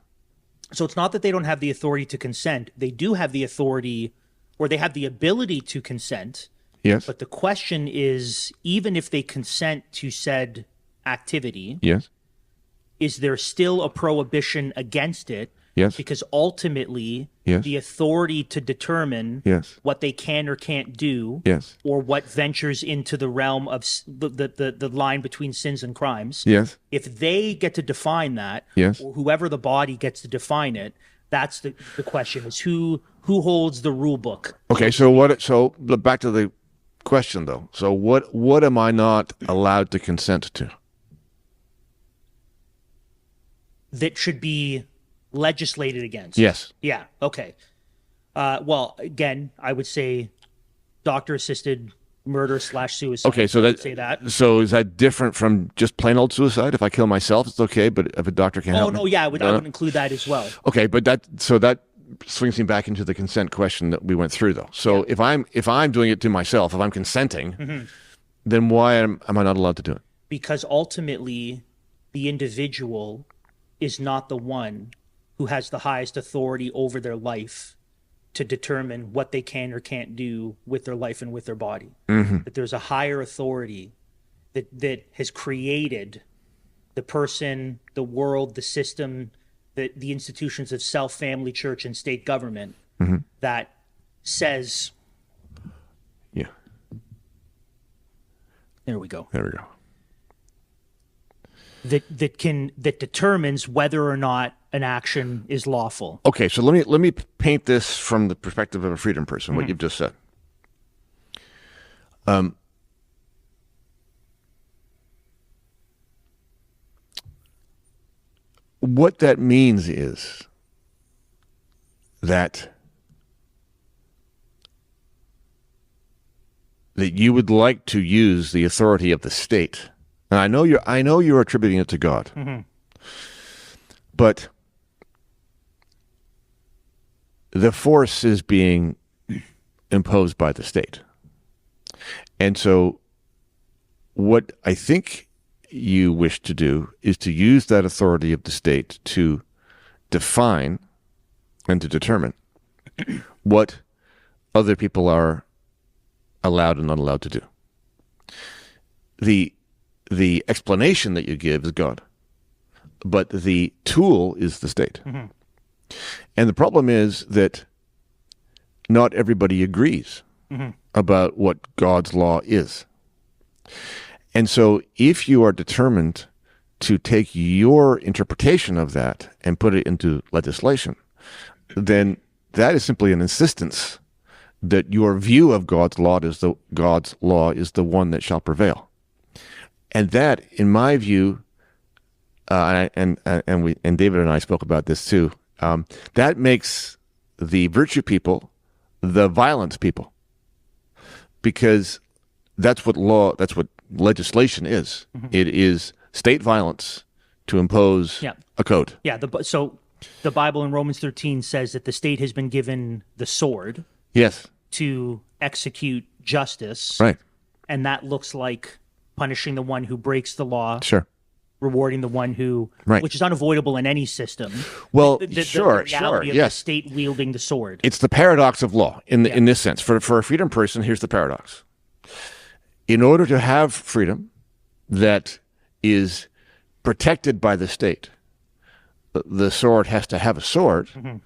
So it's not that they don't have the authority to consent. They do have the authority, or they have the ability to consent. Yes. But the question is, even if they consent to said activity, Yes. is there still a prohibition against it? Yes. Because ultimately, Yes. the authority to determine Yes. what they can or can't do, Yes. or what ventures into the realm of the line between sins and crimes, Yes. if they get to define that, Yes. or whoever the body gets to define it, that's the question: is who holds the rule book? Okay, so back to the question though. So what am I not allowed to consent to? That should be legislated against. Yes. Yeah. Okay. Well, again, I would say doctor-assisted murder / suicide. Okay, so I would say that. So is that different from just plain old suicide? If I kill myself, it's okay, but if a doctor can't Oh help no, me? yeah, I would include that as well. Okay, but that swings me back into the consent question that we went through though. So if I'm doing it to myself, if I'm consenting, then why am I not allowed to do it? Because ultimately, the individual is not the one who has the highest authority over their life to determine what they can or can't do with their life and with their body. That there's a higher authority that has created the person, the world, the system, the institutions of self, family, church, and state government that says, Yeah. there we go, There we go. that determines whether or not an action is lawful. Okay, so let me paint this from the perspective of a freedom person, what you've just said. What that means is that you would like to use the authority of the state. And I know you're attributing it to God. But the force is being imposed by the state. And so what I think you wish to do is to use that authority of the state to define and to determine what other people are allowed and not allowed to do. The explanation that you give is God, but the tool is the state. Mm-hmm. And the problem is that not everybody agrees Mm-hmm. about what God's law is. And so if you are determined to take your interpretation of that and put it into legislation, then that is simply an insistence that your view of God's law is the one that shall prevail. And that, in my view, and David and I spoke about this too, that makes the virtue people the violent people, because that's what legislation is. Mm-hmm. It is state violence to impose a code. Yeah. So the Bible in Romans 13 says that the state has been given the sword. Yes. To execute justice. Right. And that looks like punishing the one who breaks the law. Sure. Rewarding the one who, right. which is unavoidable in any system. Well, the sure, reality of yes. the state wielding the sword. It's the paradox of law in this sense. For a freedom person, here's the paradox. In order to have freedom that is protected by the state, the sword has to have a sword mm-hmm.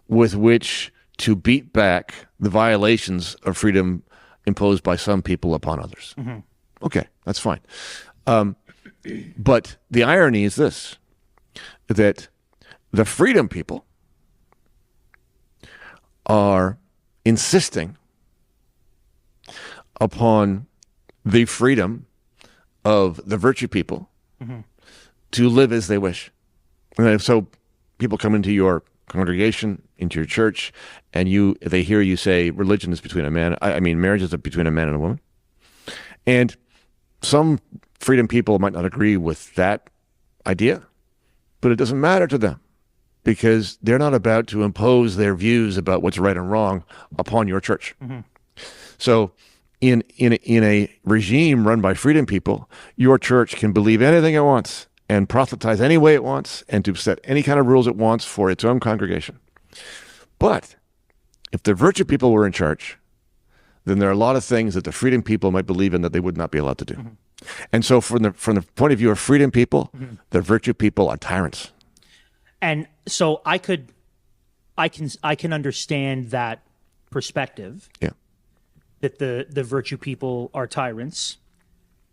with which to beat back the violations of freedom imposed by some people upon others. Mm-hmm. Okay, that's fine. But the irony is this, that the freedom people are insisting upon the freedom of the virtue people mm-hmm. to live as they wish. And so people come into your congregation, into your church, and they hear you say religion is between marriage is between a man and a woman. And some freedom people might not agree with that idea, but it doesn't matter to them because they're not about to impose their views about what's right and wrong upon your church. Mm-hmm. So in a regime run by freedom people, your church can believe anything it wants and proselytize any way it wants and to set any kind of rules it wants for its own congregation. But if the virtue people were in charge, then there are a lot of things that the freedom people might believe in that they would not be allowed to do. Mm-hmm. And so from the point of view of freedom people, mm-hmm. the virtue people are tyrants. And so I can understand that perspective. Yeah. That the virtue people are tyrants.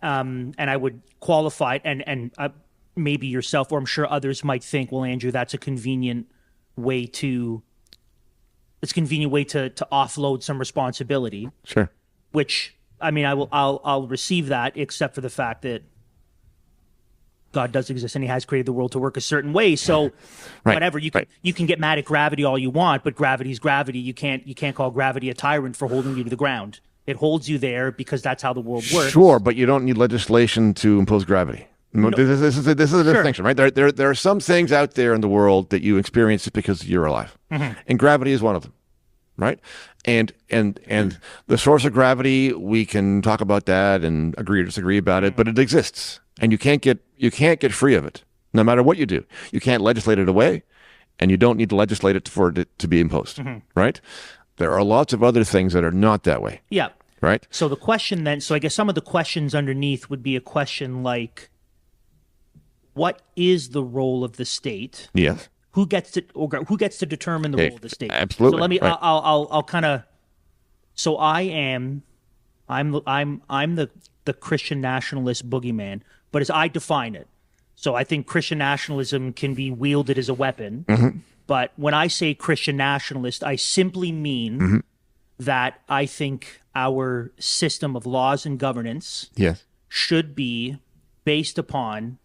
And I would qualify it, and maybe yourself, or I'm sure others might think, well, Andrew, that's a convenient way to offload some responsibility. Sure. Which, I mean, I'll receive that, except for the fact that God does exist and he has created the world to work a certain way. So right. whatever, you can get mad at gravity all you want, but gravity's gravity. You can't call gravity a tyrant for holding you to the ground. It holds you there because that's how the world works. Sure, but you don't need legislation to impose gravity. No. This is a distinction, right? There are some things out there in the world that you experience because you're alive, mm-hmm. and gravity is one of them, right? And the source of gravity, we can talk about that and agree or disagree about it, but it exists, and you can't get free of it, no matter what you do. You can't legislate it away, and you don't need to legislate it for it to be imposed, mm-hmm. right? There are lots of other things that are not that way. Yeah. Right. So the question then, I guess some of the questions underneath would be a question like, what is the role of the state? Yes. Who gets to determine the role of the state? Absolutely. So let me. Right. I'll kind of. So I'm the Christian nationalist boogeyman, but as I define it, so I think Christian nationalism can be wielded as a weapon. Mm-hmm. But when I say Christian nationalist, I simply mean mm-hmm. that I think our system of laws and governance should be based upon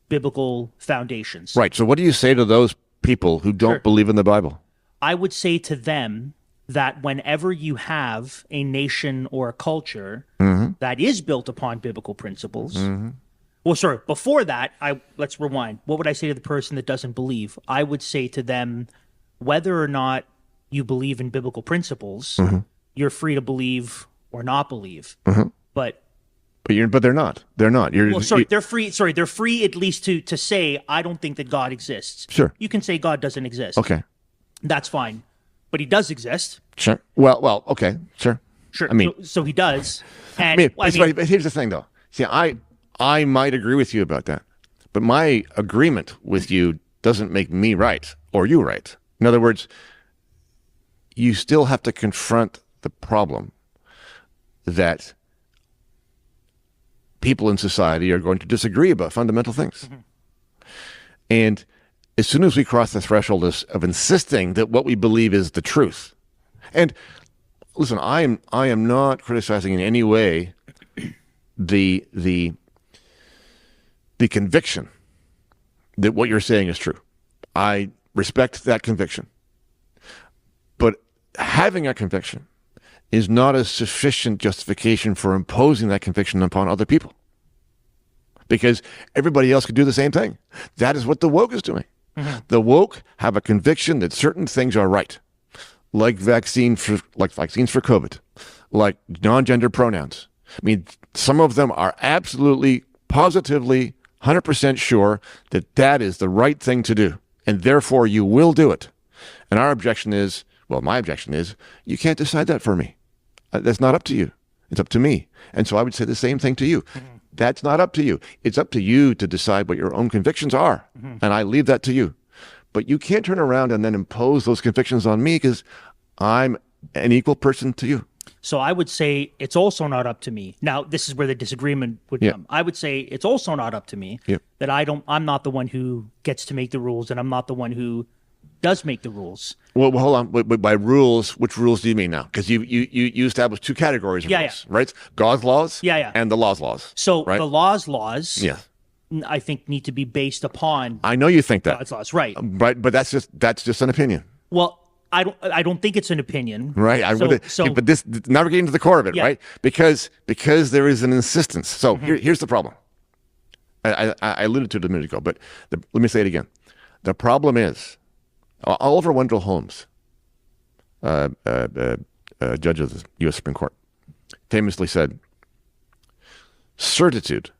biblical foundations. Right. So what do you say to those people who don't believe in the Bible? I would say to them that whenever you have a nation or a culture mm-hmm. that is built upon biblical principles, mm-hmm. well, sorry, before that, let's rewind. What would I say to the person that doesn't believe? I would say to them, whether or not you believe in biblical principles, mm-hmm. you're free to believe or not believe. Mm-hmm. But they're not. They're not. They're free. Sorry, they're free at least to say, I don't think that God exists. Sure. You can say God doesn't exist. Okay. That's fine. But he does exist. Sure. Well, okay, sure. Sure. I mean, so he does. And but here's the thing, though. See, I might agree with you about that, but my agreement with you doesn't make me right or you right. In other words, you still have to confront the problem that people in society are going to disagree about fundamental things. And as soon as we cross the threshold of insisting that what we believe is the truth, and listen, I am not criticizing in any way the conviction that what you're saying is true. I respect that conviction. But having a conviction is not a sufficient justification for imposing that conviction upon other people. Because everybody else could do the same thing. That is what the woke is doing. The woke have a conviction that certain things are right. Like vaccines for COVID, like non-gender pronouns. I mean, some of them are absolutely, positively, 100% sure that that is the right thing to do, and therefore you will do it. And our objection is, well, my objection is, you can't decide that for me. That's not up to you. It's up to me. And so I would say the same thing to you. That's not up to you. It's up to you to decide what your own convictions are, and I leave that to you. But you can't turn around and then impose those convictions on me because I'm an equal person to you. So I would say it's also not up to me. Now, this is where the disagreement would come. I would say it's also not up to me that I'm not the one who gets to make the rules, and I'm not the one who does make the rules. Well, hold on. By rules, which rules do you mean now? Because you established two categories of rules, right? God's laws and the laws. So right? The laws, I think, need to be based upon I know you think that. God's laws, right? Right, but that's just an opinion. Well, I don't think it's an opinion. Right. But this, now we're getting to the core of it, right? Because there is an insistence. So here's the problem. I alluded to it a minute ago, but let me say it again. The problem is, Oliver Wendell Holmes, judge of the U.S. Supreme Court, famously said, certitude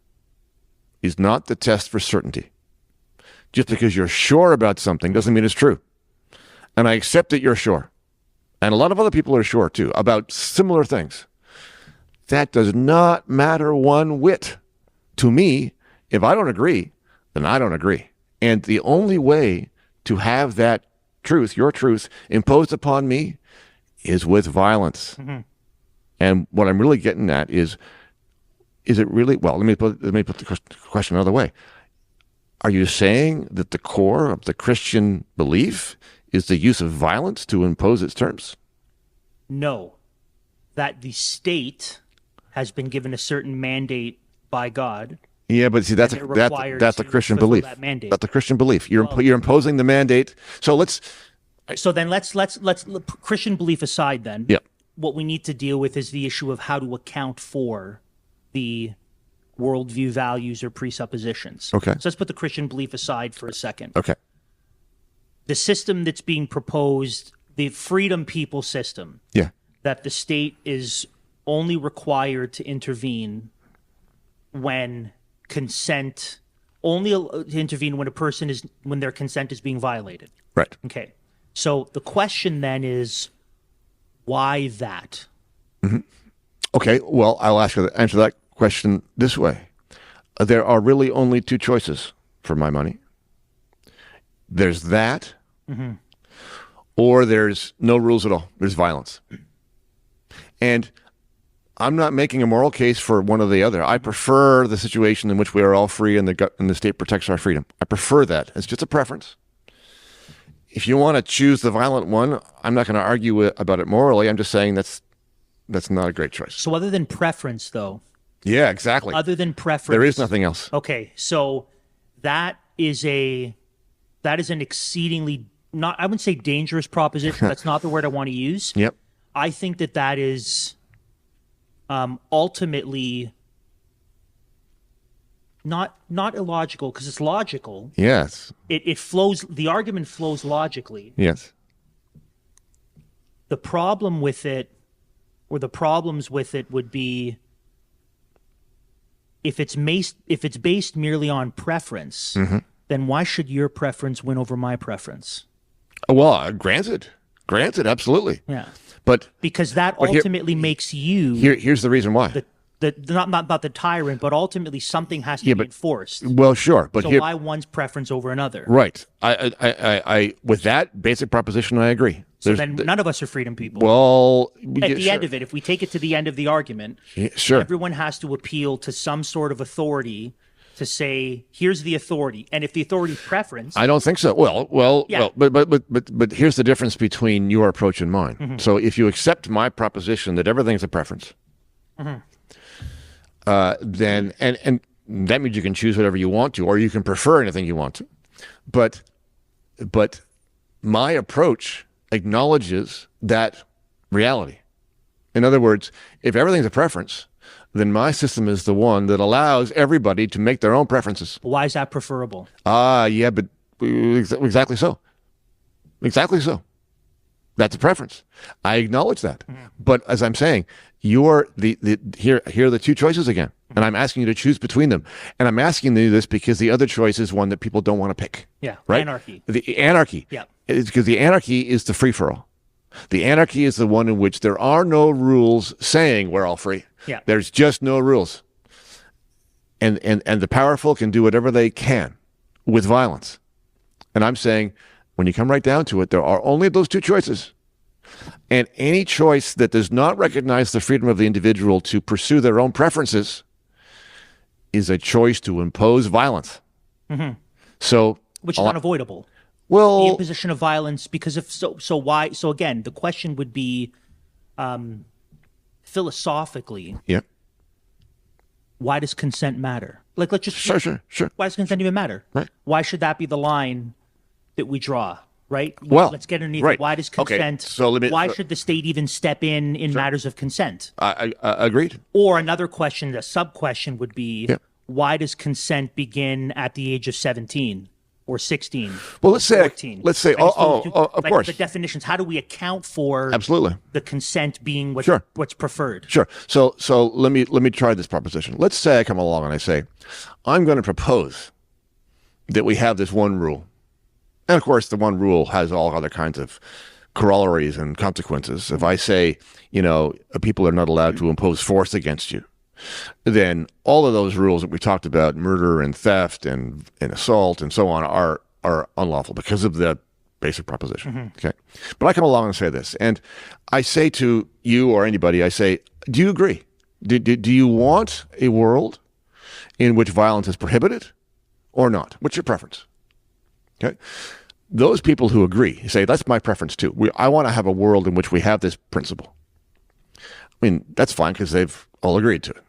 is not the test for certainty. Just because you're sure about something doesn't mean it's true. And I accept that you're sure. And a lot of other people are sure, too, about similar things. That does not matter one whit. To me, if I don't agree, then I don't agree. And the only way to have that truth, your truth, imposed upon me is with violence. And what I'm really getting at is it really, well, let me put the question another way. Are you saying that the core of the Christian belief is the use of violence to impose its terms? No. That the state has been given a certain mandate by God. Yeah, but see, that's a Christian belief. That's a Christian belief. You're imposing the mandate. So let's Christian belief aside. Then, what we need to deal with is the issue of how to account for the worldview, values, or presuppositions. Okay. So let's put the Christian belief aside for a second. Okay. The system that's being proposed, the freedom people system, that the state is only required to intervene when only to intervene when their consent is being violated. Right. Okay. So the question then is, why that? Okay. Well, I'll answer that question this way. There are really only two choices for my money. There's that, or there's no rules at all. There's violence. And I'm not making a moral case for one or the other. I prefer the situation in which we are all free and the state protects our freedom. I prefer that. It's just a preference. If you want to choose the violent one, I'm not going to argue about it morally. I'm just saying that's not a great choice. So other than preference, though. Yeah, exactly. Other than preference. There is nothing else. Okay, so that is an exceedingly, I wouldn't say dangerous proposition. That's not the word I want to use. Yep. I think that is ultimately not illogical, because it's logical. Yes. It flows. The argument flows logically. Yes. The problem with it, or the problems with it, would be if it's based merely on preference, then why should your preference win over my preference? Well, granted, absolutely. Yeah. But Because that ultimately makes you here's the reason why. not the tyrant, but ultimately something has to be enforced. Well, sure, but So why one's preference over another? Right. I with that basic proposition, I agree. So then none of us are freedom people. Well, at the end of it, if we take it to the end of the argument, sure, everyone has to appeal to some sort of authority to say, here's the authority. And if the authority's preference, I don't think so. Well, but here's the difference between your approach and mine. Mm-hmm. So if you accept my proposition that everything's a preference, then and that means you can choose whatever you want to, or you can prefer anything you want to. But my approach acknowledges that reality. In other words, if everything's a preference, then my system is the one that allows everybody to make their own preferences. Why is that preferable? Yeah, but exactly so. Exactly so. That's a preference. I acknowledge that. Mm-hmm. But as I'm saying, here are the two choices again. And I'm asking you to choose between them. And I'm asking you this because the other choice is one that people don't want to pick. Yeah, right? Anarchy. The anarchy. Yeah. It's because the anarchy is the free-for-all. The anarchy is the one in which there are no rules saying we're all free. Yeah. There's just no rules. And the powerful can do whatever they can with violence. And I'm saying, when you come right down to it, there are only those two choices. And any choice that does not recognize the freedom of the individual to pursue their own preferences is a choice to impose violence. Mm-hmm. So, which is unavoidable. Well, the imposition of violence, because if so why? So again, the question would be, philosophically, yeah. Why does consent matter? Like, let's just sure. Why does consent even matter? Right. Why should that be the line that we draw? Right. Well, let's get underneath. Right. Why does consent? Okay. So why should the state even step in matters of consent? I agreed. Or another question, a sub question would be, why does consent begin at the age of 17 or 16? Well, let's say 14? Of course. The definitions. How do we account for absolutely the consent being what's preferred? Sure. So let me try this proposition. Let's say I come along and I say, I'm going to propose that we have this one rule. And of course, the one rule has all other kinds of corollaries and consequences. If I say, people are not allowed to impose force against you, then all of those rules that we talked about, murder and theft and assault and so on, are unlawful because of the basic proposition. Mm-hmm. Okay. But I come along and say this, and I say to you or anybody, I say, do you agree? Do you want a world in which violence is prohibited or not? What's your preference? Okay. Those people who agree say, that's my preference too. I want to have a world in which we have this principle. I mean, that's fine because they've all agreed to it.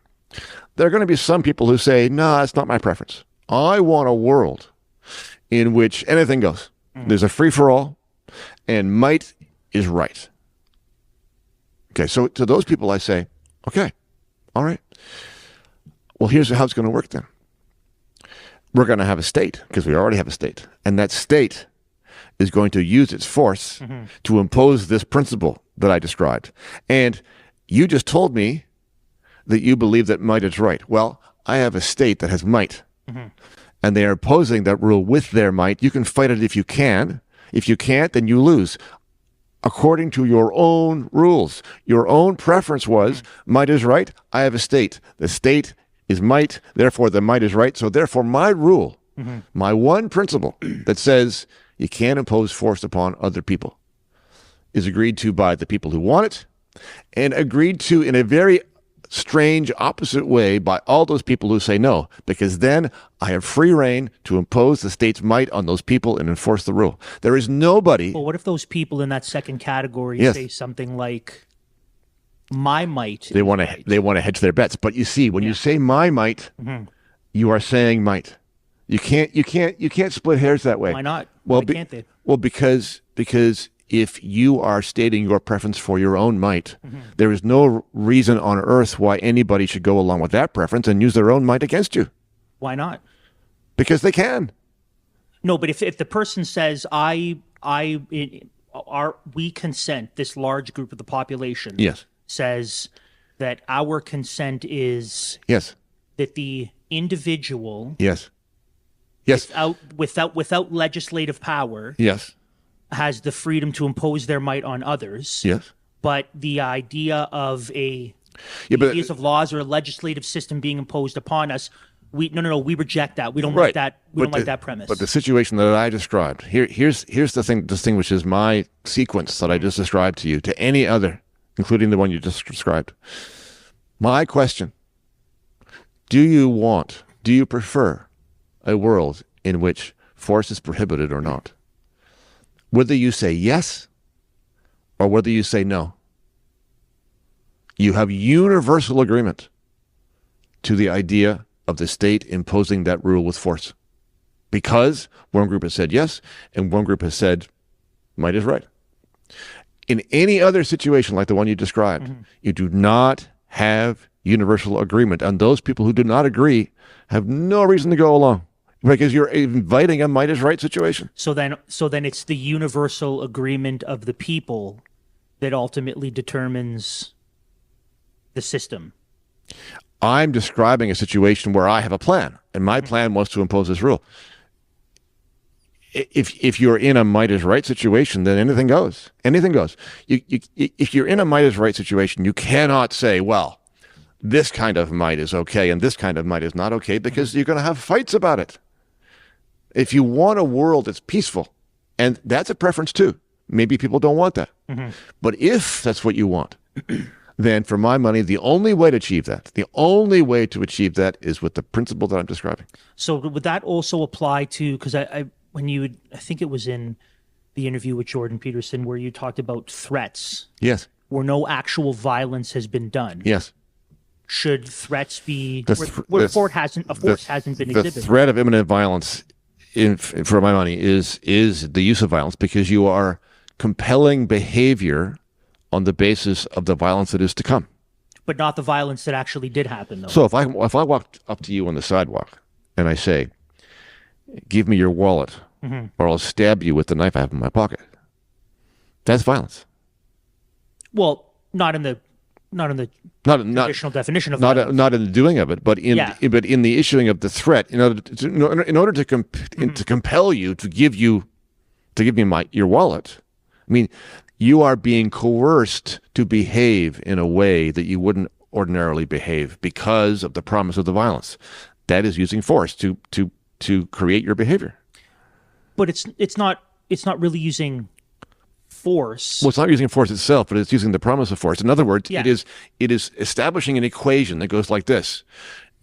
There are going to be some people who say, no, that's not my preference. I want a world in which anything goes. Mm-hmm. There's a free-for-all, and might is right. Okay, so to those people I say, okay, all right. Well, here's how it's going to work then. We're going to have a state, because we already have a state, and that state is going to use its force to impose this principle that I described. And you just told me that you believe that might is right. Well, I have a state that has might, and they are opposing that rule with their might. You can fight it if you can. If you can't, then you lose. According to your own rules, your own preference was might is right. I have a state. The state is might, therefore the might is right. So therefore my rule, my one principle that says you can't impose force upon other people is agreed to by the people who want it, and agreed to in a very strange opposite way by all those people who say no, because then I have free reign to impose the state's might on those people and enforce the rule. There is nobody. Well, what if those people in that second category say something like, my might? They want to hedge their bets. But you see, when you say my might, you are saying might. You can't split hairs that way. Why not? Well, Why can't they? Well, because if you are stating your preference for your own might, there is no reason on earth why anybody should go along with that preference and use their own might against you. Why not? Because they can. No, but if the person says, we consent, this large group of the population says that our consent is that the individual without legislative power has the freedom to impose their might on others. Yes. But the idea of the ideas of laws or a legislative system being imposed upon us, we reject that. We don't like that. We don't like that premise. But the situation that I described, here's the thing that distinguishes my sequence that I just described to you to any other, including the one you just described. My question: do you prefer a world in which force is prohibited or not? Whether you say yes or whether you say no, you have universal agreement to the idea of the state imposing that rule with force, because one group has said yes and one group has said might is right. In any other situation like the one you described, you do not have universal agreement, and those people who do not agree have no reason to go along, because you're inviting a might is right situation. So then it's the universal agreement of the people that ultimately determines the system. I'm describing a situation where I have a plan, and my plan was to impose this rule. If you're in a might is right situation, then anything goes. Anything goes. If you're in a might is right situation, you cannot say, well, this kind of might is okay and this kind of might is not okay, because you're going to have fights about it. If you want a world that's peaceful, and that's a preference too, maybe people don't want that. But if that's what you want, then for my money, the only way to achieve that, is with the principle that I'm describing. So would that also apply to, because I think it was in the interview with Jordan Peterson where you talked about threats. Yes. Where no actual violence has been done. Yes. Should threats be where force hasn't been exhibited? The threat of imminent violence, for my money, is the use of violence, because you are compelling behavior on the basis of the violence that is to come. But not the violence that actually did happen, though. So if I walk up to you on the sidewalk and I say, give me your wallet, or I'll stab you with the knife I have in my pocket, that's violence. Well, not in the traditional definition of violence. Not in the doing of it, but in the issuing of the threat, in order to compel you to give me your wallet. I mean, you are being coerced to behave in a way that you wouldn't ordinarily behave because of the promise of the violence. That is using force to create your behavior. But it's not really using force. Well, it's not using force itself, but it's using the promise of force. In other words, it is establishing an equation that goes like this: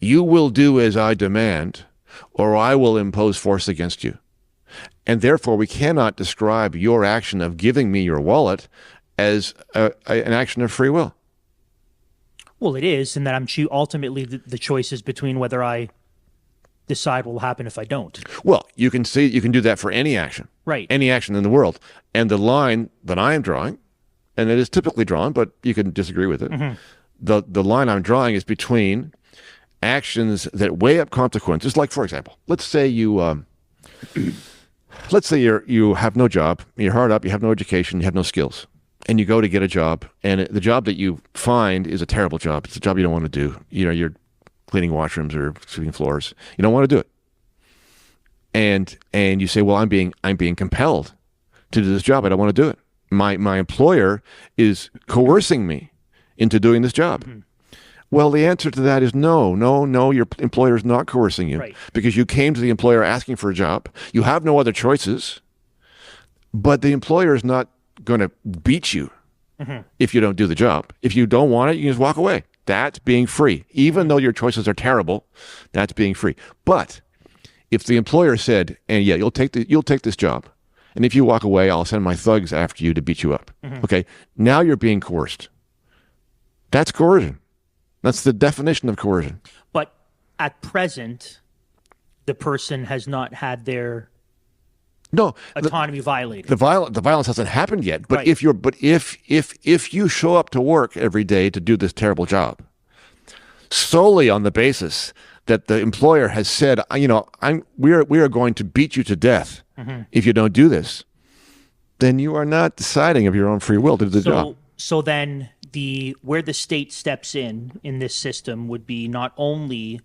you will do as I demand, or I will impose force against you. And therefore, we cannot describe your action of giving me your wallet as an action of free will. Well, it is, in that ultimately the choice is between whether I decide what will happen if I don't. Well, you can do that for any action. Right. Any action in the world. And the line that I am drawing, and it is typically drawn, but you can disagree with it. The line I'm drawing is between actions that weigh up consequences. Like, for example, let's say you have no job, you're hard up, you have no education, you have no skills, and you go to get a job, and the job that you find is a terrible job. It's a job you don't want to do. You're cleaning washrooms or sweeping floors. You don't want to do it. And you say, well, I'm being compelled to do this job. I don't want to do it. My employer is coercing me into doing this job. Well, the answer to that is no. Your employer is not coercing you, because you came to the employer asking for a job. You have no other choices, but the employer is not going to beat you if you don't do the job. If you don't want it, you can just walk away. That's being free. Even though your choices are terrible, that's being free. But if the employer said, and you'll take this job, and if you walk away, I'll send my thugs after you to beat you up. Okay, now you're being coerced. That's coercion. That's the definition of coercion. But at present, the person has not had their autonomy violated. The violence hasn't happened yet. But if you show up to work every day to do this terrible job, solely on the basis that the employer has said, we are going to beat you to death if you don't do this, then you are not deciding of your own free will to do the job. So then where the state steps in this system would be not only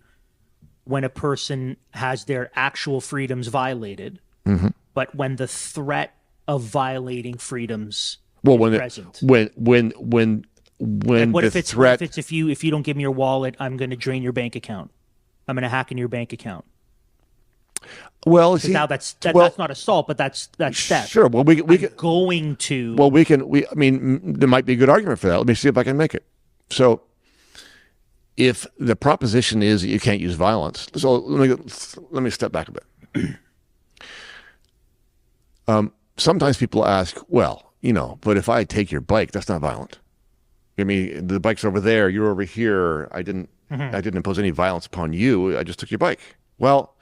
when a person has their actual freedoms violated, but when the threat of violating freedoms Well, present? when Like, what the if it's threat, if you don't give me your wallet, I'm going to drain your bank account. I'm going to hack into your bank account. well, see, Now that's well, not assault, but that's theft. sure. Well, we I'm can, going to. well, I mean, there might be a good argument for that. Let me see if I can make it. So, if the proposition is that you can't use violence, so let me step back a bit. Sometimes people ask, well, but if I take your bike, that's not violent. I mean, the bike's over there, you're over here. I didn't impose any violence upon you. I just took your bike. Well,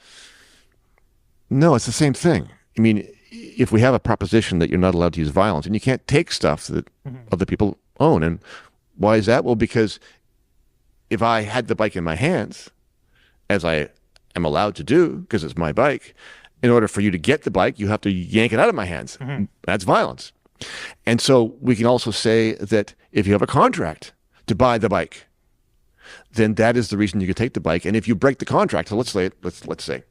no, it's the same thing. I mean, if we have a proposition that you're not allowed to use violence and you can't take stuff that other people own, and why is that? Well, because if I had the bike in my hands, as I am allowed to do because it's my bike, in order for you to get the bike, you have to yank it out of my hands. That's violence. And so we can also say that if you have a contract to buy the bike, then that is the reason you can take the bike. And if you break the contract, so let's say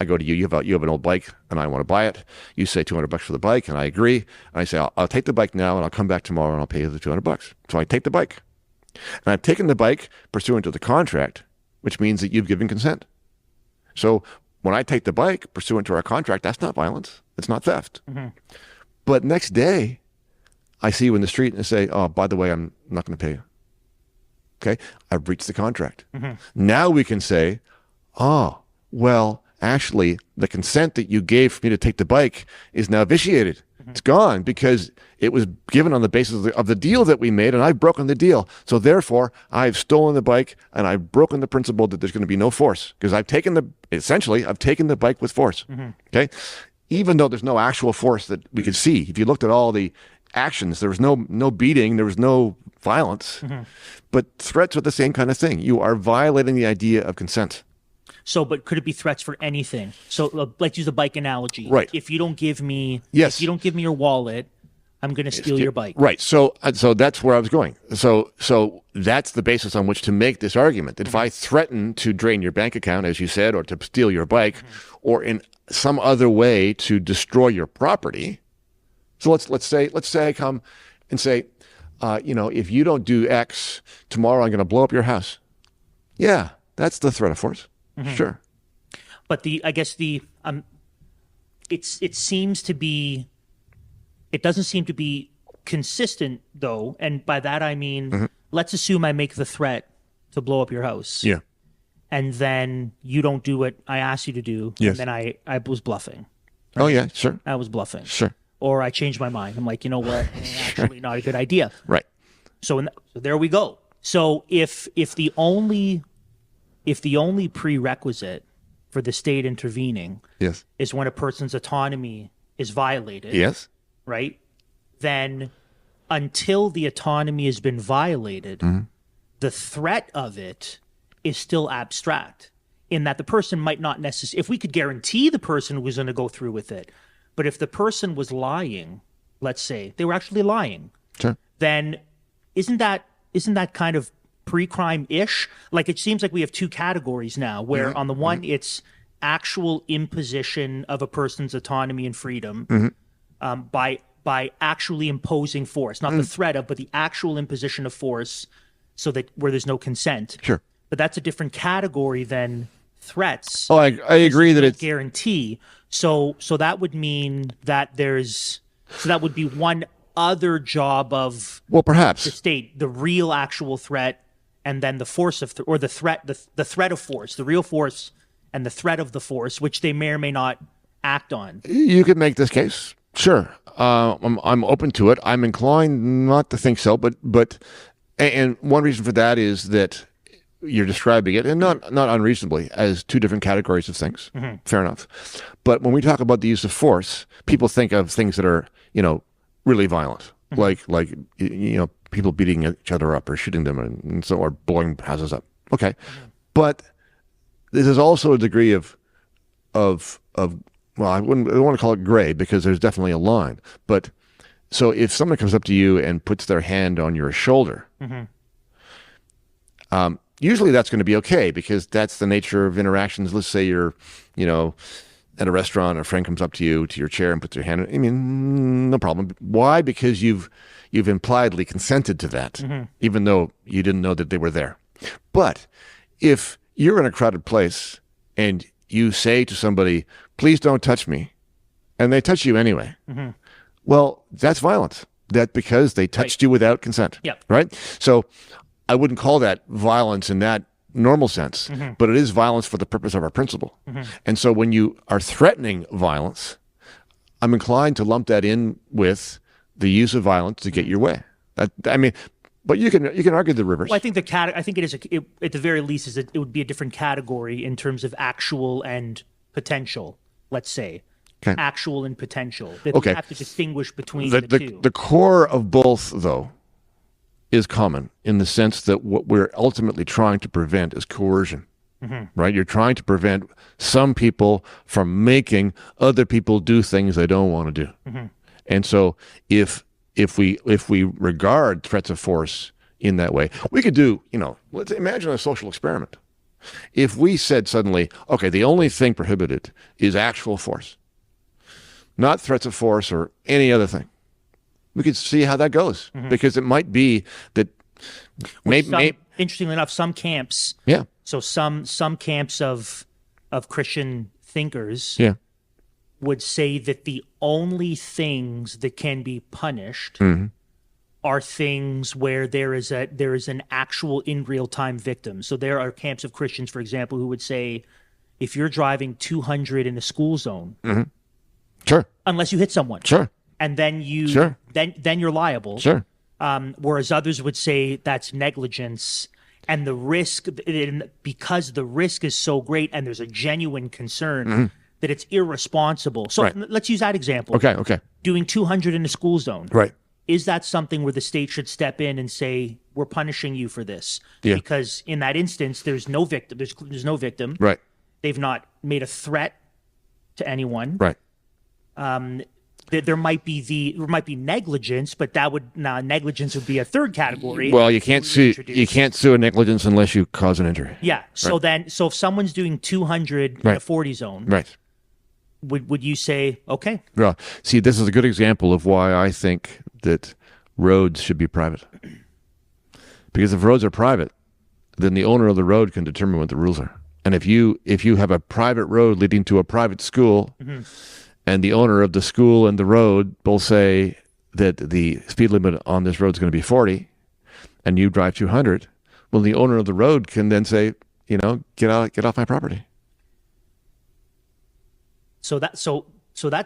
I go to you, you have an old bike and I want to buy it. You say $200 for the bike and I agree. And I say, I'll take the bike now and I'll come back tomorrow and I'll pay you the $200. So I take the bike. And I've taken the bike pursuant to the contract, which means that you've given consent. So when I take the bike pursuant to our contract, that's not violence. It's not theft. But next day, I see you in the street and say, oh, by the way, I'm not going to pay you. Okay? I've breached the contract. Now we can say, oh, well, actually, the consent that you gave for me to take the bike is now vitiated. It's gone because it was given on the basis of the deal that we made, and I've broken the deal. So therefore, I've stolen the bike, and I've broken the principle that there's going to be no force because I've taken the bike with force. Okay? Even though there's no actual force that we could see. If you looked at all the actions, there was no beating, there was no violence. But threats are the same kind of thing. You are violating the idea of consent. So, but could it be threats for anything? So, let's use the bike analogy. Right. If you don't give me, Yes. if you don't give me your wallet, I'm going to steal your bike. Right. So that's where I was going. So that's the basis on which to make this argument. That if I threaten to drain your bank account, as you said, or to steal your bike, or in some other way to destroy your property. So let's say I come and say, if you don't do X tomorrow, I'm going to blow up your house. Yeah, that's the threat of force. Sure. But it doesn't seem to be consistent though. And by that, I mean, let's assume I make the threat to blow up your house. Yeah. And then you don't do what I asked you to do. Yes. And then I was bluffing. Right? Oh yeah, sure. I was bluffing. Sure. Or I changed my mind. I'm like, you know what? Actually not a good idea. Right. So there we go. So if the only prerequisite for the state intervening Yes. is when a person's autonomy is violated, Yes. right? Then until the autonomy has been violated, the threat of it is still abstract in that the person might not necessarily, if we could guarantee the person was going to go through with it, but if the person was lying, let's say they were actually lying, Sure. then isn't that kind of pre-crime-ish? Like, it seems like we have two categories now, where on the one, it's actual imposition of a person's autonomy and freedom by actually imposing force, not the threat of, but the actual imposition of force, so that where there's no consent. Sure. But that's a different category than threats. Oh, I agree that it's guarantee. So that would mean that that would be one other job of perhaps the state, the real actual threat, and then the force of or the threat of force, the real force and the threat of the force, which they may or may not act on. You could make this case. Sure. I'm open to it. I'm inclined not to think so, but and one reason for that is that you're describing it, and not unreasonably, as two different categories of things. Fair enough. But when we talk about the use of force, people think of things that are, really violent, like people beating each other up or shooting them, and so, or blowing houses up. Okay, but there's also a degree of well, I don't want to call it gray because there's definitely a line. But so if someone comes up to you and puts their hand on your shoulder, usually that's going to be okay because that's the nature of interactions. Let's say you're, at a restaurant, a friend comes up to you, to your chair, and puts their hand. I mean, no problem. Why? Because you've impliedly consented to that, even though you didn't know that they were there. But if you're in a crowded place and you say to somebody, "Please don't touch me," and they touch you anyway, well, that's violence. That because they touched you without consent. Yep. Right? So I wouldn't call that violence in that normal sense, but it is violence for the purpose of our principle. And so when you are threatening violence, I'm inclined to lump that in with the use of violence to get your way. I mean, but you can argue the rivers. Well, I think it is at the very least it would be a different category in terms of actual and potential. Let's say actual and potential. That we have to distinguish between the two. The core of both, though, is common in the sense that what we're ultimately trying to prevent is coercion, right? You're trying to prevent some people from making other people do things they don't want to do. And so if we regard threats of force in that way, we could do, let's imagine a social experiment. If we said suddenly, okay, the only thing prohibited is actual force, not threats of force or any other thing, we could see how that goes, because it might be that interestingly enough, some camps, so some camps of Christian thinkers would say that the only things that can be punished are things where there is an actual in real time victim. So there are camps of Christians, for example, who would say, if you're driving 200 in a school zone, sure, unless you hit someone, sure, and then then you're liable. Sure. Whereas others would say that's negligence, and the risk, because the risk is so great and there's a genuine concern that it's irresponsible. So let's use that example. Okay. Doing 200 in a school zone. Right. Is that something where the state should step in and say, we're punishing you for this? Yeah. Because in that instance, there's no victim. There's no victim. Right. They've not made a threat to anyone. Right. There might be negligence, but negligence would be a third category. Well, you can't sue a negligence unless you cause an injury. Yeah. So if someone's doing 200 in a 40 zone, right, would you say okay? Well, see, this is a good example of why I think that roads should be private. Because if roads are private, then the owner of the road can determine what the rules are. And if you have a private road leading to a private school, and the owner of the school and the road both say that the speed limit on this road is going to be 40, and you drive 200, well, the owner of the road can then say, get off my property. So that's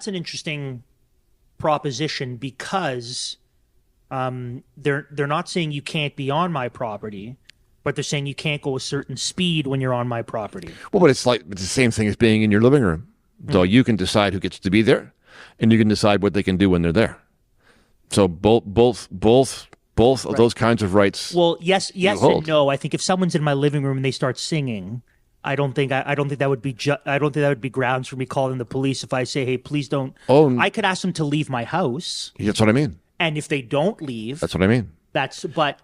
an interesting proposition, because they're not saying you can't be on my property, but they're saying you can't go a certain speed when you're on my property. Well, but it's the same thing as being in your living room. So you can decide who gets to be there, and you can decide what they can do when they're there. So both of those kinds of rights. Well, yes and no. I think if someone's in my living room and they start singing, I don't think that would be grounds for me calling the police if I say, hey, please don't. Oh, I could ask them to leave my house. That's what I mean. And if they don't leave, that's what I mean.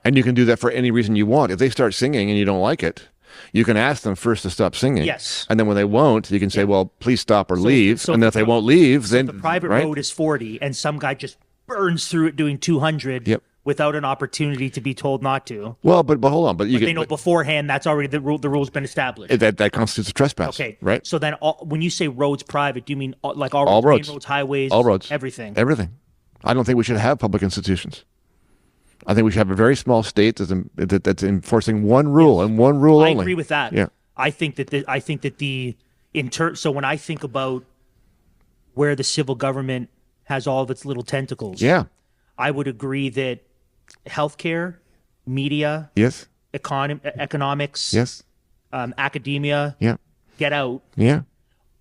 And you can do that for any reason you want. If they start singing and you don't like it, you can ask them first to stop singing. Yes. And then when they won't, you can say, well, please stop or leave. And then if they won't leave, then the private road is 40 and some guy just burns through it doing 200 without an opportunity to be told not to. Well, but hold on. But they know beforehand that's already the rule's been established. That constitutes a trespass. Okay. Right. So then when you say roads private, do you mean like all roads, main roads, highways, all roads, everything? Everything. I don't think we should have public institutions. I think we should have a very small state that's enforcing one rule and one rule only. I agree with that. Yeah. I think that so when I think about where the civil government has all of its little tentacles, I would agree that healthcare, media, economics, academia, get out. Yeah.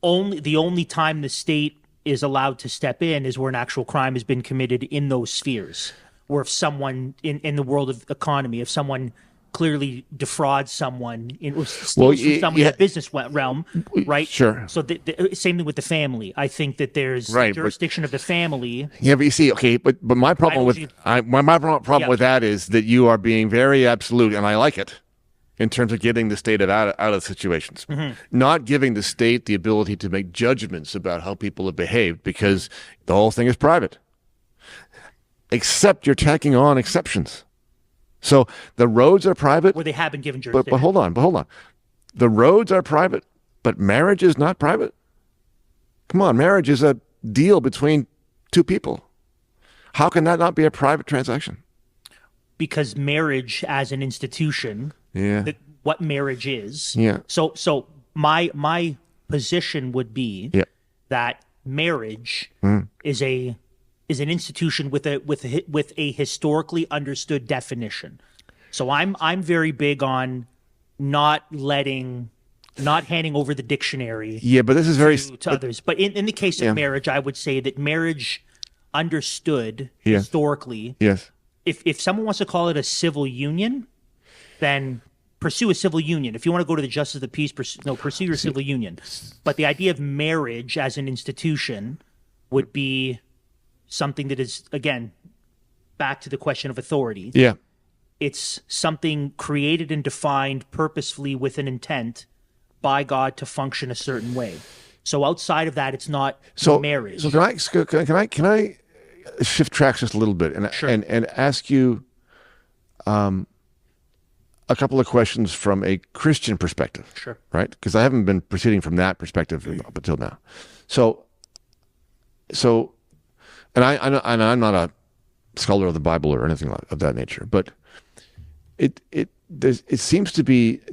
The only time the state is allowed to step in is where an actual crime has been committed in those spheres. Or if someone in the world of economy, if someone clearly defrauds someone or steals from someone in the business realm, right? Sure. So the same thing with the family. I think that there's jurisdiction of the family. Yeah, but you see, okay, but my problem with that is that you are being very absolute, and I like it. in terms of getting the state out of situations, not giving the state the ability to make judgments about how people have behaved, because the whole thing is private. Except you're tacking on exceptions. So the roads are private. Where they have been given jurisdiction. But hold on. The roads are private, but marriage is not private. Come on, marriage is a deal between two people. How can that not be a private transaction? Because marriage as an institution, what marriage is. Yeah. So my position would be that marriage is an institution with a historically understood definition. So I'm very big on not handing over the dictionary. Yeah, but this is very to others. But in the case of marriage, I would say that marriage understood historically. Yes. If someone wants to call it a civil union, then pursue a civil union. If you want to go to the justice of the peace, pursue your civil union. But the idea of marriage as an institution would be something that is, again, back to the question of authority. Yeah. It's something created and defined purposefully with an intent by God to function a certain way. So outside of that, it's not marriage. So can I shift tracks just a little bit and ask you a couple of questions from a Christian perspective? Sure. Right? Because I haven't been proceeding from that perspective up until now. So, and I'm not a scholar of the Bible or anything of that nature, but it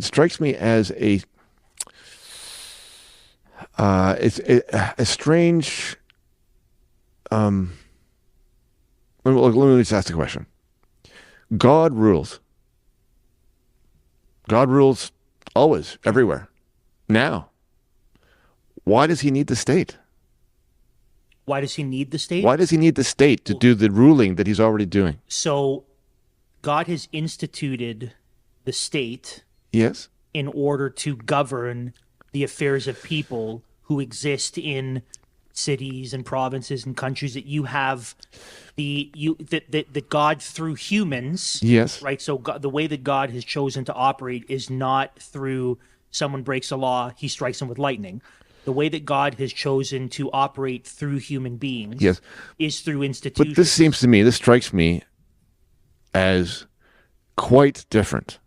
strikes me as a strange. Let me just ask the question. God rules. God rules always, everywhere. Now, why does he need the state? Why does he need the state? Why does he need the state to do the ruling that he's already doing? So God has instituted the state in order to govern the affairs of people who exist in cities and provinces and countries, that you have that God through humans. Yes. Right. So God, the way that God has chosen to operate is not through someone breaks a law, he strikes them with lightning. The way that God has chosen to operate through human beings is through institutions. But this strikes me as quite different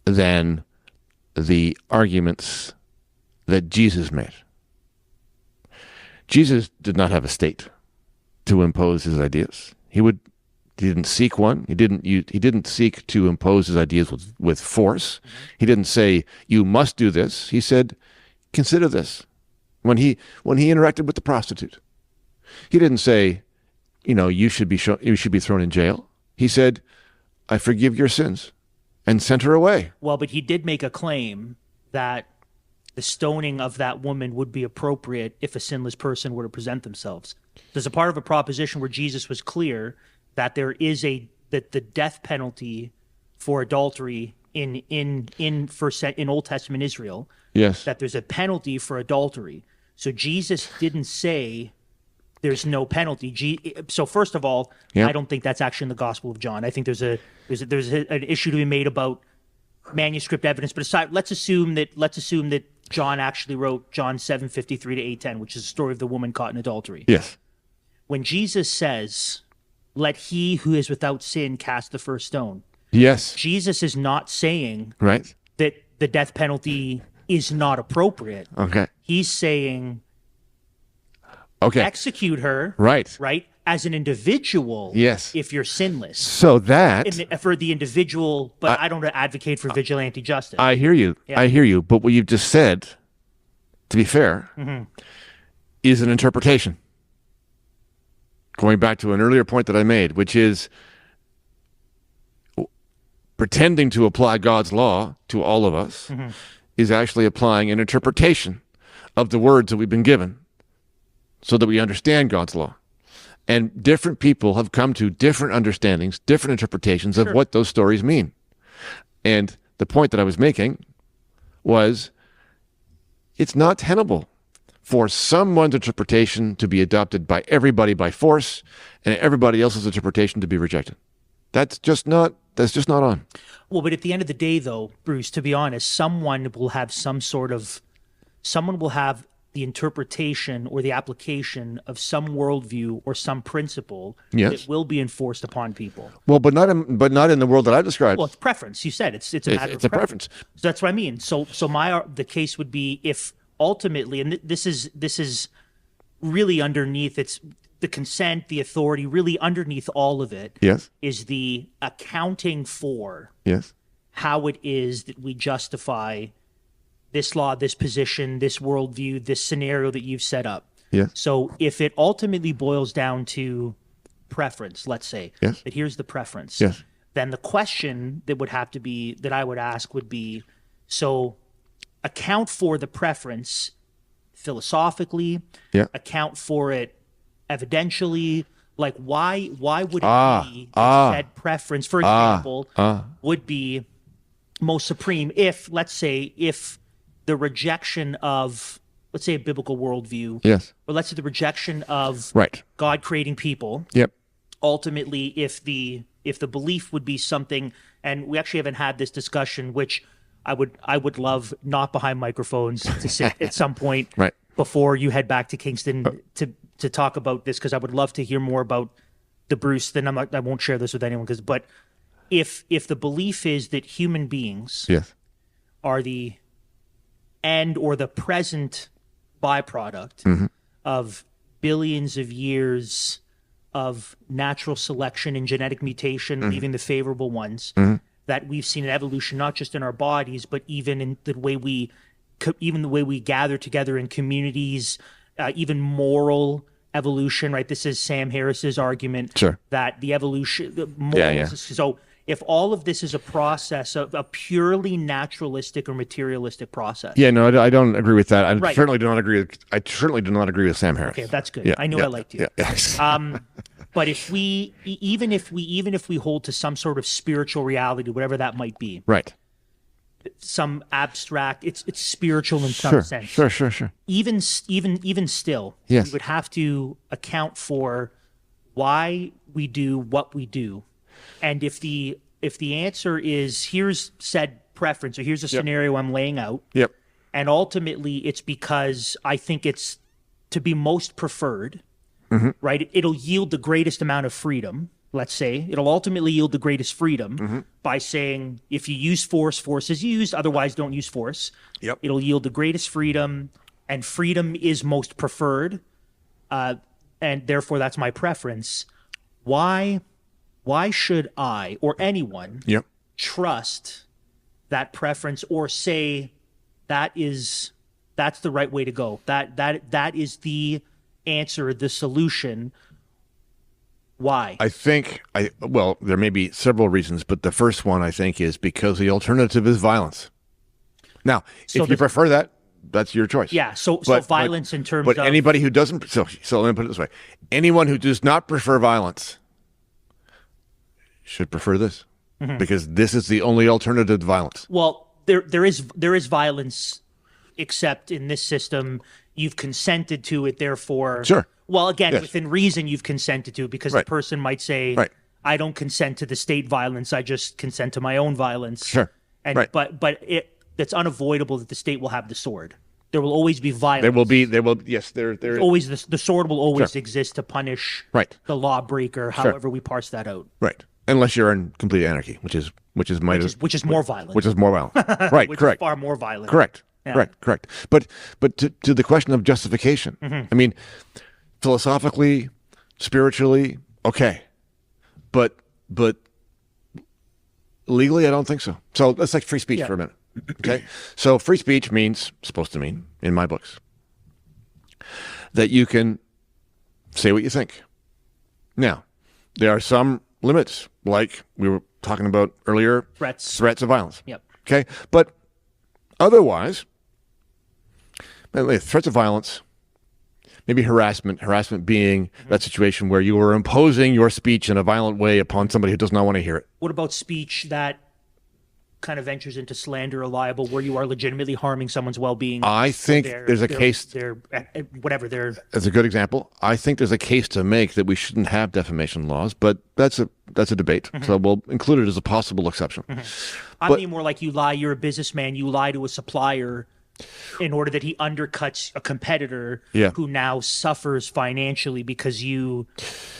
than the arguments that Jesus made. Jesus did not have a state to impose his ideas. He didn't seek one. He didn't seek to impose his ideas with force. He didn't say, you must do this. He said, consider this. When he interacted with the prostitute, he didn't say, you should be thrown in jail. He said, I forgive your sins, and sent her away. Well, but he did make a claim that the stoning of that woman would be appropriate if a sinless person were to present themselves. There's a part of a proposition where Jesus was clear that there is that the death penalty for adultery in Old Testament Israel. Yes. That there's a penalty for adultery. So Jesus didn't say there's no penalty. So first of all, I don't think that's actually in the Gospel of John. I think there's an issue to be made about manuscript evidence. But aside, let's assume that John actually wrote John 7:53 to 8:10, which is the story of the woman caught in adultery. Yes. When Jesus says, "Let he who is without sin cast the first stone," yes, Jesus is not saying that the death penalty is not appropriate. Okay. He's saying, execute her. Right. As an individual. Yes. If you're sinless. So that for the individual, but I don't advocate for vigilante justice. I hear you. Yeah. I hear you. But what you've just said, to be fair, is an interpretation. Going back to an earlier point that I made, which is pretending to apply God's law to all of us is actually applying an interpretation of the words that we've been given so that we understand God's law. And different people have come to different understandings, different interpretations of what those stories mean. And the point that I was making was it's not tenable for someone's interpretation to be adopted by everybody by force and everybody else's interpretation to be rejected. That's just not That's just not on. Well, but at the end of the day, though, Bruce, to be honest, someone will have the interpretation or the application of some worldview or some principle Yes. that will be enforced upon people. Well, but not in the world that I described. Well, it's preference. You said it's a matter It's of a preference. So that's what I mean. So the case would be if ultimately, and this is really underneath, it's the consent, the authority, really underneath all of it. Yes. Is the accounting for Yes. how it is that we justify this law, this position, this worldview, this scenario that you've set up. Yes. So if it ultimately boils down to preference, let's say, Yes. that here's the preference, Yes. then the question that I would ask would be, so account for the preference philosophically, Yeah. account for it evidentially, like why would it be that said preference, for example, would be most supreme if, let's say, the rejection of, let's say, a biblical worldview, Yes. or let's say the rejection of Right. God creating people, Yep. ultimately, if the belief would be something, and we actually haven't had this discussion, which I would love, not behind microphones, to sit at some point Right. before you head back to Kingston to talk about this, because I would love to hear more about the Bruce. Then I won't share this with anyone, but if the belief is that human beings Yes. are the end or the present byproduct of billions of years of natural selection and genetic mutation, leaving the favorable ones, that we've seen in evolution, not just in our bodies, but even in the way we gather together in communities, even moral evolution, right? This is Sam Harris's argument that the evolution, the morals, so if all of this is a process of a purely naturalistic or materialistic process. Yeah, no, I don't agree with that. I Right. certainly do not agree with Sam Harris. Okay, that's good. Yeah, I knew I liked you. Yeah. But even if we hold to some sort of spiritual reality, whatever that might be, Right. some abstract, it's spiritual in some sense. Sure. Even still, Yes. we would have to account for why we do what we do. And if the answer is here's said preference, or here's a scenario I'm laying out, Yep. and ultimately it's because I think it's to be most preferred, right? It'll yield the greatest amount of freedom. Let's say it'll ultimately yield the greatest freedom by saying if you use force, force is used. Otherwise, don't use force. Yep. It'll yield the greatest freedom, and freedom is most preferred, and therefore that's my preference. Why should I or anyone trust that preference or say that's the right way to go? That is the answer, the solution. Why? I think there may be several reasons, but the first one I think is because the alternative is violence. Now, if you prefer that, that's your choice. Yeah. So violence in terms but of anybody who doesn't. So let me put it this way: anyone who does not prefer violence should prefer this, because this is the only alternative to violence. Well, there is violence, except in this system, you've consented to it. Therefore, Sure. Well, again, within reason, you've consented to it, because the person might say, "I don't consent to the state violence. I just consent to my own violence." Sure. And but it's unavoidable that the state will have the sword. There will always be violence. There will. Yes, there. Always the sword will always exist to punish the lawbreaker, however we parse that out. Right. Unless you're in complete anarchy, which is more violent. Which is more violent. Right. Which correct. Is far more violent. Correct. Yeah. Correct. But to the question of justification, I mean, philosophically, spiritually, okay, but legally, I don't think so. So let's take free speech for a minute. Okay. So free speech supposed to mean, in my books, that you can say what you think. Now, there are some limits, like we were talking about earlier, threats of violence. Yep. Okay. But otherwise, threats of violence, maybe harassment being that situation where you are imposing your speech in a violent way upon somebody who does not want to hear it. What about speech that kind of ventures into slander or libel where you are legitimately harming someone's well-being. I think there's a case. That's a good example. I think there's a case to make that we shouldn't have defamation laws, but that's a debate. So we'll include it as a possible exception. I mean more like you lie. You're a businessman. You lie to a supplier in order that he undercuts a competitor who now suffers financially because you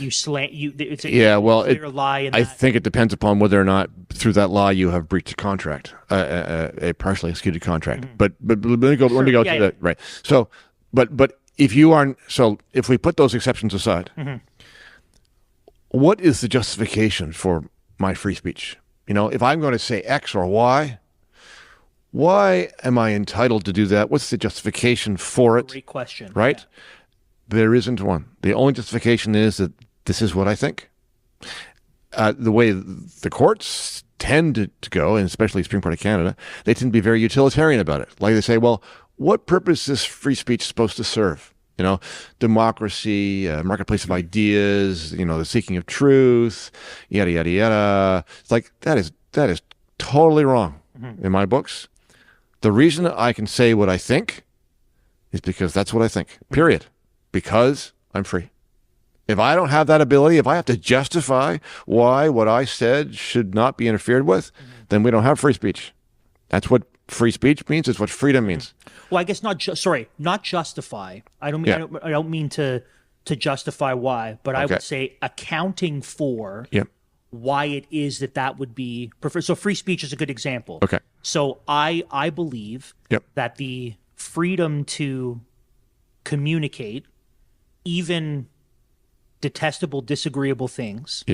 slant you. It's a clear lie. I think it depends upon whether or not through that lie you have breached a contract, a partially executed contract. But let me go to that. Right. So, but if you are if we put those exceptions aside, what is the justification for my free speech? If I'm going to say X or Y. Why am I entitled to do that? What's the justification for it? Great question. Right? Yeah. There isn't one. The only justification is that this is what I think. The way the courts tend to go, and especially the Supreme Court of Canada, they tend to be very utilitarian about it. Like they say, well, what purpose is free speech supposed to serve? Democracy, marketplace of ideas, the seeking of truth, yada, yada, yada. It's like, that is totally wrong in my books. The reason I can say what I think is because that's what I think, period. Because I'm free. If I don't have that ability, if I have to justify why what I said should not be interfered with, then we don't have free speech. That's what free speech means. It's what freedom means. Well, I guess not justify. I don't mean to justify why, but I would say accounting for why it is that would be preferred. So free speech is a good example. Okay. So I believe that the freedom to communicate even detestable, disagreeable things,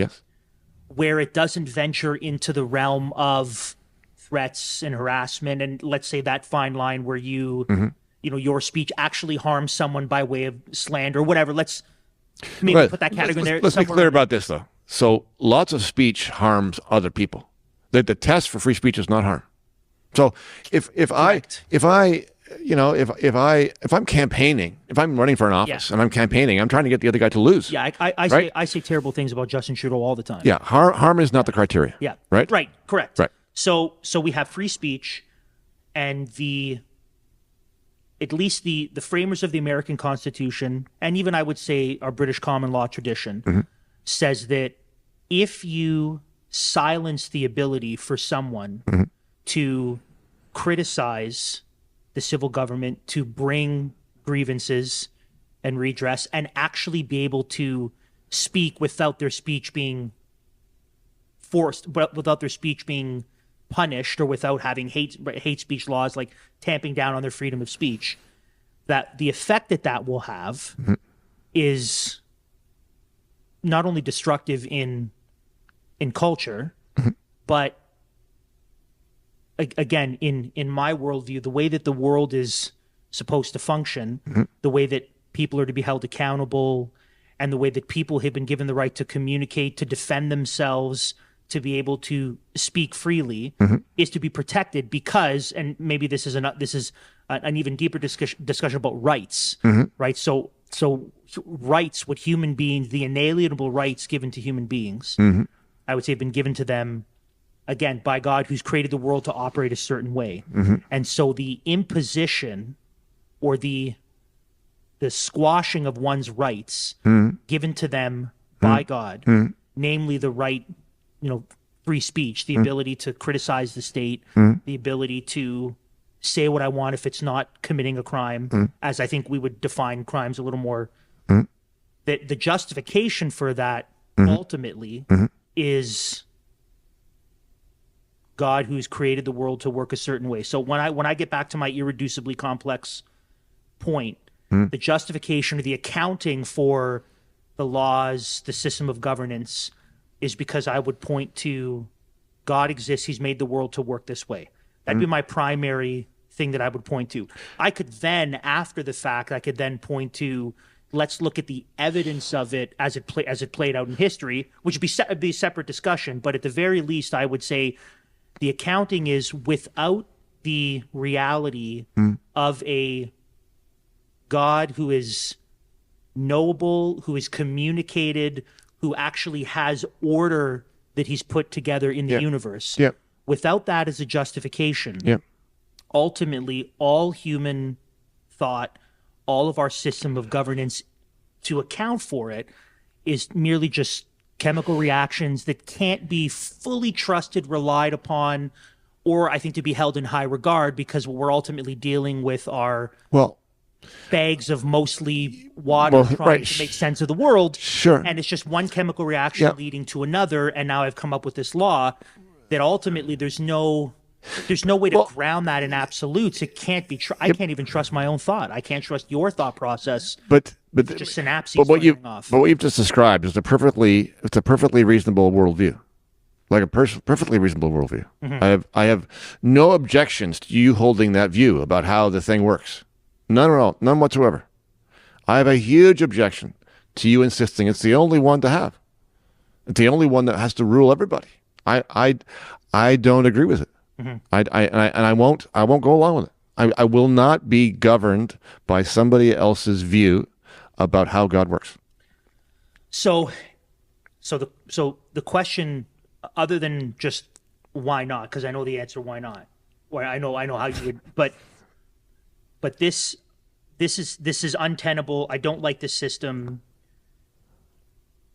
where it doesn't venture into the realm of threats and harassment, and let's say that fine line where your speech actually harms someone by way of slander or whatever. Let's maybe put that category there. Let's be clear about this, though. So lots of speech harms other people. The test for free speech is not harm. So if I'm campaigning, if I'm running for an office and I'm campaigning, I'm trying to get the other guy to lose. Yeah, I say terrible things about Justin Trudeau all the time. Yeah, harm is not the criteria. Yeah, right, correct. Right. So we have free speech, and at least the framers of the American Constitution, and even I would say our British common law tradition, says that if you silence the ability for someone to criticize the civil government, to bring grievances and redress, and actually be able to speak without their speech being forced, but without their speech being punished, or without having hate speech laws like tamping down on their freedom of speech, that the effect that will have is not only destructive in culture, but again, in my worldview, the way that the world is supposed to function, the way that people are to be held accountable, and the way that people have been given the right to communicate, to defend themselves, to be able to speak freely, is to be protected because, and maybe this is an even deeper discussion about rights, right? So rights, what human beings, the inalienable rights given to human beings, I would say have been given to them, again, by God, who's created the world to operate a certain way. And so the imposition or the squashing of one's rights given to them by God, namely the right, free speech, the ability to criticize the state, the ability to say what I want if it's not committing a crime, as I think we would define crimes a little more. The justification for that ultimately is God, who's created the world to work a certain way. So when I get back to my irreducibly complex point, the justification or the accounting for the laws, the system of governance, is because I would point to God exists. He's made the world to work this way. That'd be my primary thing that I would point to. I could then, after the fact, point to, let's look at the evidence of it as it played out in history, which would be a separate discussion. But at the very least, I would say the accounting is without the reality of a God who is knowable, who is communicated, who actually has order that he's put together in the universe. without that as a justification, Yeah. ultimately all human thought, all of our system of governance to account for it is merely just chemical reactions that can't be fully trusted, relied upon, or I think to be held in high regard, because what we're ultimately dealing with are Well, bags of mostly water trying right. to make sense of the world. Sure. And it's just one chemical reaction leading to another. And now I've come up with this law that ultimately there's no way to ground that in absolutes. It can't be. I can't even trust my own thought. I can't trust your thought process. But just synapses. But what off. you've just described is a perfectly reasonable worldview, like a perfectly reasonable worldview. Mm-hmm. I have no objections to you holding that view about how the thing works. None at all. None whatsoever. I have a huge objection to you insisting it's the only one to have. It's the only one that has to rule everybody. I don't agree with it. Mm-hmm. I won't go along with it. I will not be governed by somebody else's view about how God works. So the question, other than just why not, because I know the answer why not, or I know how you would, but this is untenable. I don't like this system.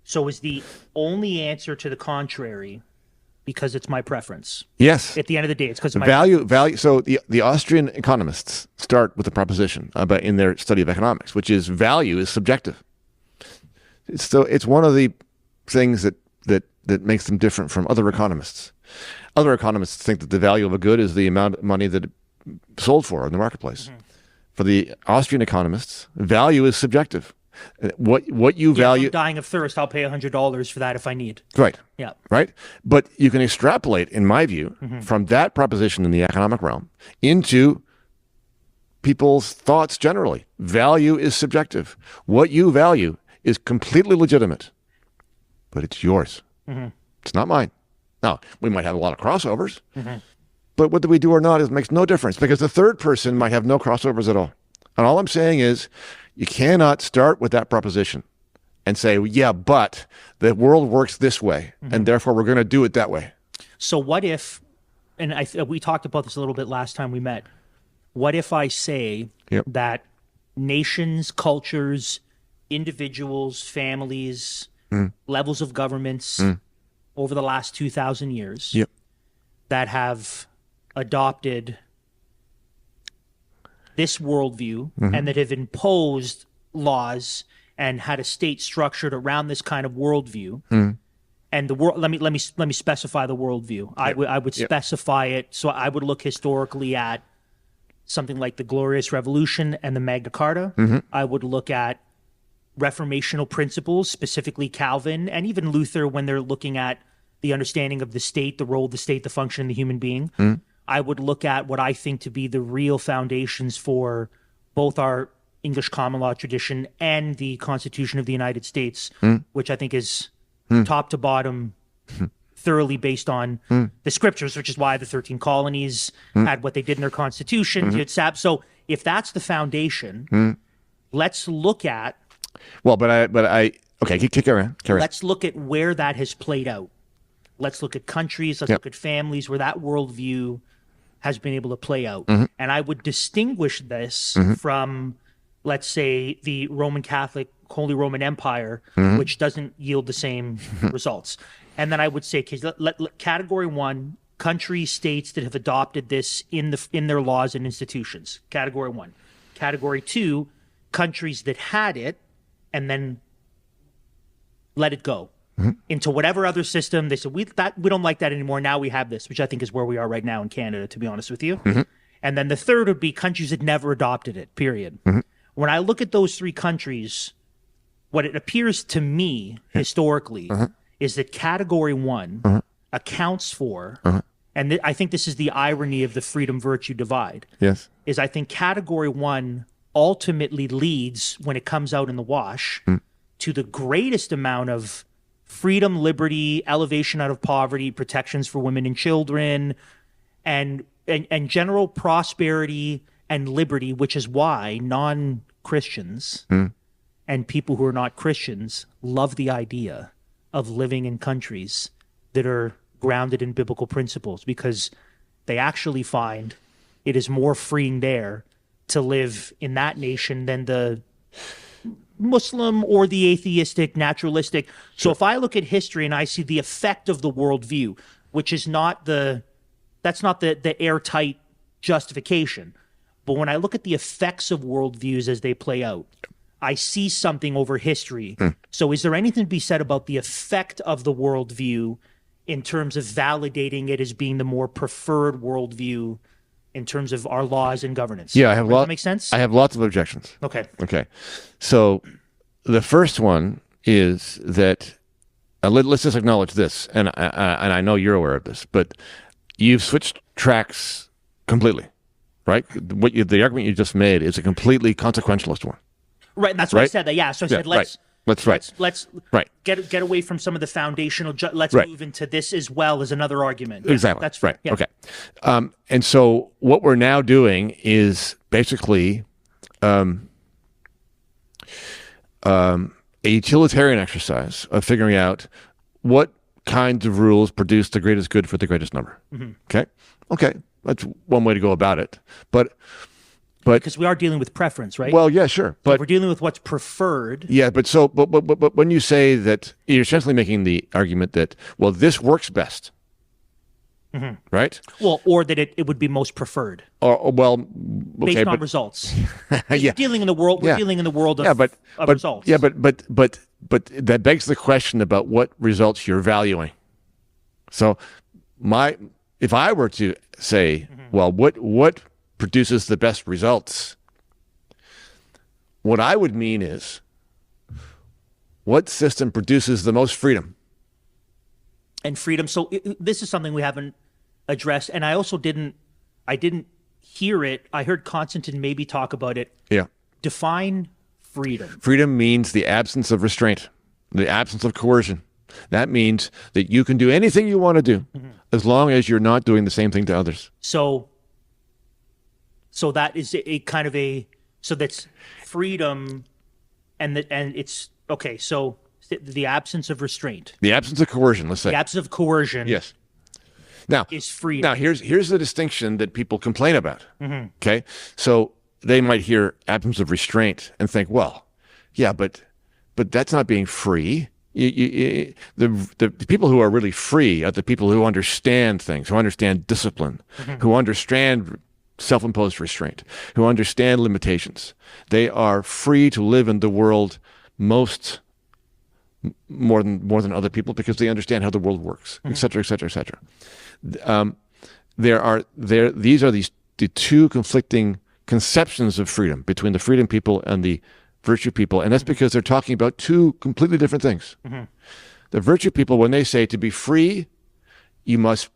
So is the only answer to the contrary because it's my preference? Yes. At the end of the day, it's because of my value. So the Austrian economists start with a proposition about in their study of economics, which is value is subjective. It's one of the things that makes them different from other economists. Other economists think that the value of a good is the amount of money that it sold for in the marketplace. Mm-hmm. For the Austrian economists, value is subjective. What you value. If I'm dying of thirst, I'll pay $100 for that if I need. Right. Yeah. Right. But you can extrapolate, in my view, from that proposition in the economic realm into people's thoughts generally. Value is subjective. What you value is completely legitimate, but it's yours. Mm-hmm. It's not mine. Now, we might have a lot of crossovers, but whether we do or not, it makes no difference because the third person might have no crossovers at all. And all I'm saying is you cannot start with that proposition and say, yeah, but the world works this way, and therefore we're going to do it that way. So what if, and we talked about this a little bit last time we met, what if I say that nations, cultures, individuals, families, levels of governments over the last 2,000 years that have adopted this worldview and that have imposed laws and had a state structured around this kind of worldview, and the world. Let me specify the worldview. I would specify it. So I would look historically at something like the Glorious Revolution and the Magna Carta. I would look at reformational principles, specifically Calvin and even Luther, when they're looking at the understanding of the state, the role of the state, the function of the human being. I would look at what I think to be the real foundations for both our English common law tradition and the Constitution of the United States, which I think is top to bottom thoroughly based on the scriptures, which is why the 13 colonies had what they did in their constitution. So if that's the foundation, let's look at... Well, but I okay, carry on. Let's look at where that has played out. Let's look at countries, let's look at families where that worldview has been able to play out. And I would distinguish this from, let's say, the Roman Catholic, Holy Roman Empire, which doesn't yield the same results. And then I would say, category one, countries, states that have adopted this in their laws and institutions. Category one. Category two, countries that had it and then let it go into whatever other system. They said, we don't like that anymore. Now we have this, which I think is where we are right now in Canada, to be honest with you. And then the third would be countries that never adopted it, period. When I look at those three countries, what it appears to me historically is that category one accounts for, and I think this is the irony of the freedom-virtue divide, is I think category one ultimately leads, when it comes out in the wash, to the greatest amount of freedom, liberty, elevation out of poverty, protections for women and children, and general prosperity and liberty, which is why non-Christians and people who are not Christians love the idea of living in countries that are grounded in biblical principles, because they actually find it is more freeing there to live in that nation than the Muslim or the atheistic, naturalistic. So if I look at history and I see the effect of the worldview, which is not that's not the airtight justification. But when I look at the effects of worldviews as they play out, I see something over history. So is there anything to be said about the effect of the worldview in terms of validating it as being the more preferred worldview in terms of our laws and governance? Yeah, I have Does that make sense? I have lots of objections. Okay. So the first one is that let's just acknowledge this, and I know you're aware of this, but you've switched tracks completely, right? The argument you just made is a completely consequentialist one. Right, and that's why I said that. Yeah, so I said let's get away from some of the foundational. Let's move into this as well as another argument. Exactly. That's right. Yeah. Okay. And so what we're now doing is basically a utilitarian exercise of figuring out what kinds of rules produce the greatest good for the greatest number. Okay, that's one way to go about it. But because we are dealing with preference, right? Well, yeah, sure. But we're dealing with what's preferred. Yeah, but when you say that, you're essentially making the argument that, well, this works best. Right? Well, or that it would be most preferred. Or well, based on results. Yeah. Dealing in the world, we're dealing in the world of, of results. Yeah, but that begs the question about what results you're valuing. So if I were to say, well, what produces the best results, what I would mean is, what system produces the most freedom? And freedom. So this is something we haven't addressed, and I also didn't hear it. I heard Constantine maybe talk about it. Yeah. Define freedom. Freedom means the absence of restraint, the absence of coercion. That means that you can do anything you want to do, as long as you're not doing the same thing to others. So that is a kind of so that's freedom, and it's okay. So the absence of restraint, the absence of coercion. Let's say the absence of coercion. Yes. Now is freedom. Now here's the distinction that people complain about. Okay, so they might hear absence of restraint and think, well, yeah, but that's not being free. The people who are really free are the people who understand things, who understand discipline, who understand self-imposed restraint, who understand limitations. They are free to live in the world more than other people because they understand how the world works, et cetera, et cetera, et cetera. These are the two conflicting conceptions of freedom between the freedom people and the virtue people, and that's because they're talking about two completely different things. The virtue people, when they say to be free, you must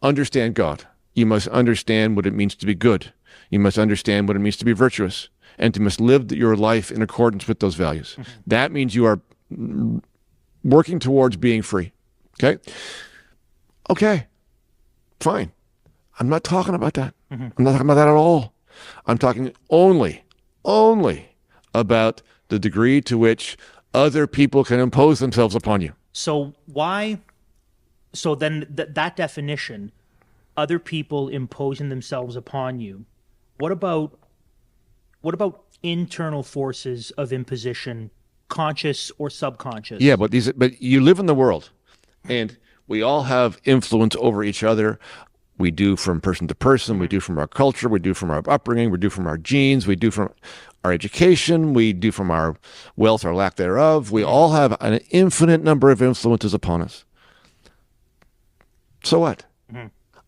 understand God. You must understand what it means to be good. You must understand what it means to be virtuous, and you must live your life in accordance with those values. That means you are working towards being free. Okay, fine. I'm not talking about that. I'm not talking about that at all. I'm talking only about the degree to which other people can impose themselves upon you. So then that definition, other people imposing themselves upon you, what about internal forces of imposition, conscious or subconscious? Yeah, but you live in the world, and we all have influence over each other. We do from person to person. We do from our culture. We do from our upbringing. We do from our genes. We do from our education. We do from our wealth or lack thereof. We all have an infinite number of influences upon us. So what?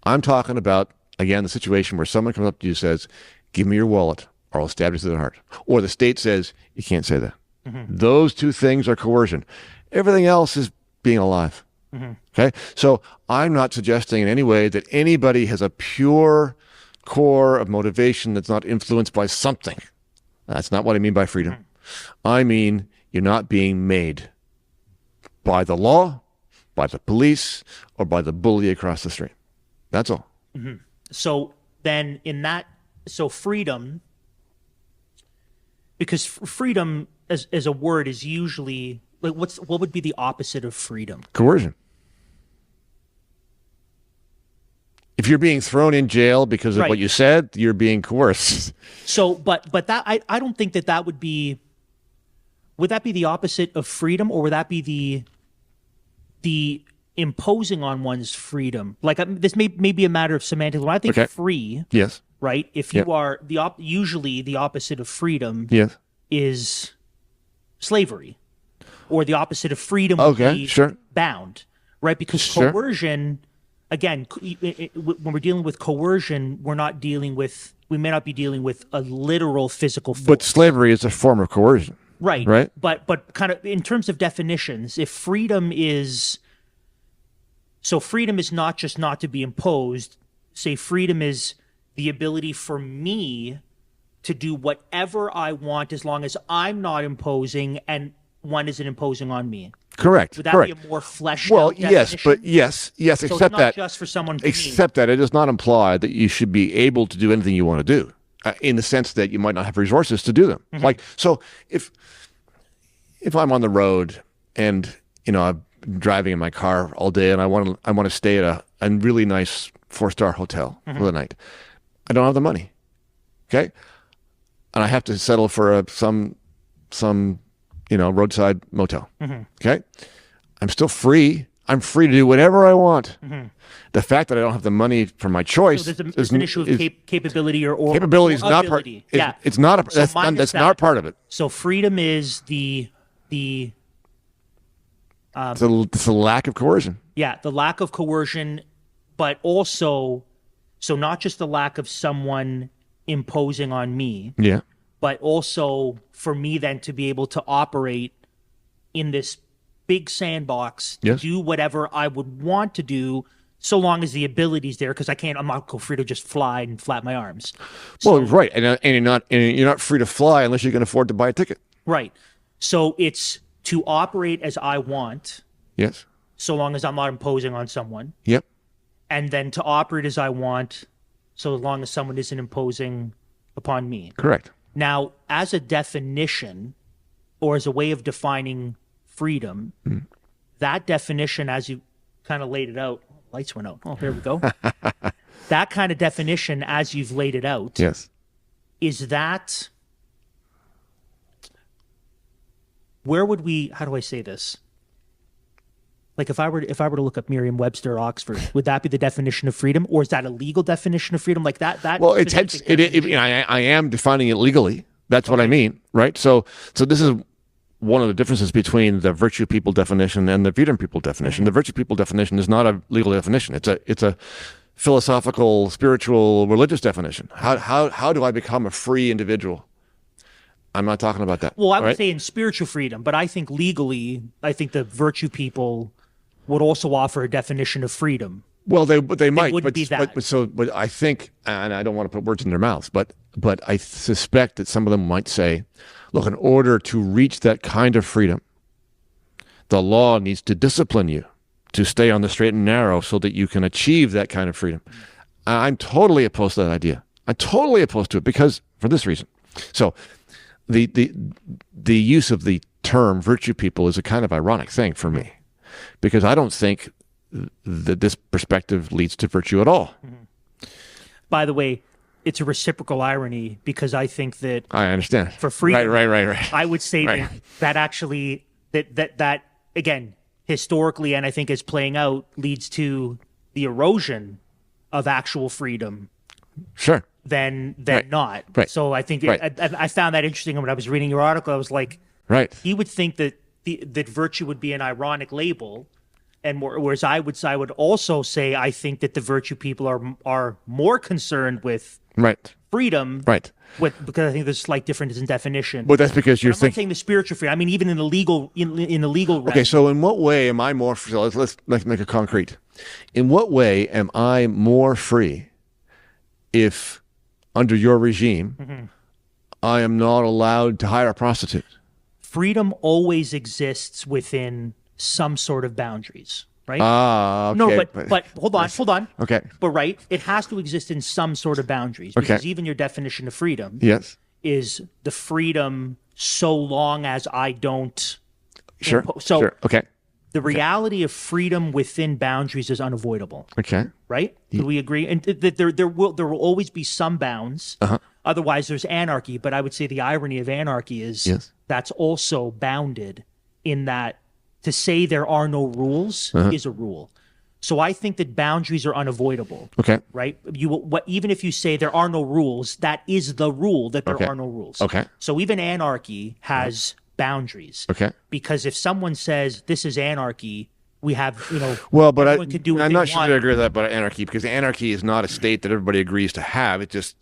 I'm talking about, again, the situation where someone comes up to you and says, give me your wallet or I'll stab you through the heart. Or the state says, you can't say that. Those two things are coercion. Everything else is being alive. Okay? So I'm not suggesting in any way that anybody has a pure core of motivation that's not influenced by something. That's not what I mean by freedom. I mean you're not being made by the law, by the police, or by the bully across the street. That's all. So then freedom, because freedom as a word is usually, like, what would be the opposite of freedom? Coercion. If you're being thrown in jail because of what you said, you're being coerced. So, but that I don't think that would be. Would that be the opposite of freedom, or would that be the imposing on one's freedom? Like this may be a matter of semantics. When I think free, yes, right. If you are usually the opposite of freedom, yes, is slavery, or the opposite of freedom would be bound, right? Because coercion. Again, when we're dealing with coercion, we may not be dealing with a literal physical force. But slavery is a form of coercion. Right. Right. But kind of in terms of definitions, if freedom is not just not to be imposed, say freedom is the ability for me to do whatever I want as long as I'm not imposing and one isn't imposing on me. Correct. Would that be a more fleshed out definition? yes, so except it's not that just for someone. Except that it does not imply that you should be able to do anything you want to do, in the sense that you might not have resources to do them. Mm-hmm. Like, so if I'm on the road and I'm driving in my car all day and I want to stay at a really nice 4-star hotel for the night, I don't have the money. Okay, and I have to settle for some roadside motel. Mm-hmm. Okay, I'm still free. I'm free to do whatever I want. Mm-hmm. The fact that I don't have the money for my choice there's an issue of capability or capability is not part. It's not. That's not part of it. So freedom is the it's a lack of coercion. Yeah, the lack of coercion, but also not just the lack of someone imposing on me. Yeah. But also for me then to be able to operate in this big sandbox to do whatever I would want to do, so long as the ability's there, because I'm not free to just fly and flap my arms. Well, right, and you're not free to fly unless you can afford to buy a ticket. Right. So it's to operate as I want. Yes. So long as I'm not imposing on someone. Yep. And then to operate as I want, so long as someone isn't imposing upon me. Correct. Now, as a definition, or as a way of defining freedom, that definition, as you kind of laid it out, lights went out. Oh, there we go. That kind of definition, as you've laid it out, yes, is that, where would we, how do I say this? Like if I were to look up Merriam-Webster or Oxford, would that be the definition of freedom, or is that a legal definition of freedom? Like that. Well, I am defining it legally. That's what I mean, right? So this is one of the differences between the virtue people definition and the freedom people definition. Mm-hmm. The virtue people definition is not a legal definition. It's a philosophical, spiritual, religious definition. How do I become a free individual? I'm not talking about that. Well, I would say in spiritual freedom, but I think legally, the virtue people would also offer a definition of freedom. Well, they might, wouldn't be that. But I think, and I don't want to put words in their mouths, but I suspect that some of them might say, look, in order to reach that kind of freedom, the law needs to discipline you to stay on the straight and narrow so that you can achieve that kind of freedom. I'm totally opposed to that idea. I'm totally opposed to it because for this reason. So the use of the term virtue people is a kind of ironic thing for me, because I don't think that this perspective leads to virtue at all. Mm-hmm. By the way, it's a reciprocal irony, because I think that I understand for freedom, right. I would say that actually that again historically, and I think is playing out, leads to the erosion of actual freedom. Sure. Than not. Right. So I think I found that interesting when I was reading your article. I was like, he would think that that virtue would be an ironic label, and whereas I would also say I think that the virtue people are more concerned with freedom, because I think there's slight differences in definition. But that's because you're not saying the spiritual freedom. I mean, even in the legal Okay, so in what way am I more free? So let's make it concrete. In what way am I more free if, under your regime, I am not allowed to hire a prostitute? Freedom always exists within some sort of boundaries, right? Okay. No, but hold on. Okay. But it has to exist in some sort of boundaries, because even your definition of freedom is the freedom so long as I don't Sure. Okay. The reality of freedom within boundaries is unavoidable. Okay. Right? Do we agree? And there will always be some bounds. Otherwise, there's anarchy. But I would say the irony of anarchy is that's also bounded in that to say there are no rules is a rule. So I think that boundaries are unavoidable. Okay. Right? Even if you say there are no rules, that is the rule that there are no rules. Okay. So even anarchy has boundaries. Okay. Because if someone says this is anarchy, we have, well, but I'm not sure I agree with that about anarchy, because anarchy is not a state that everybody agrees to have. It just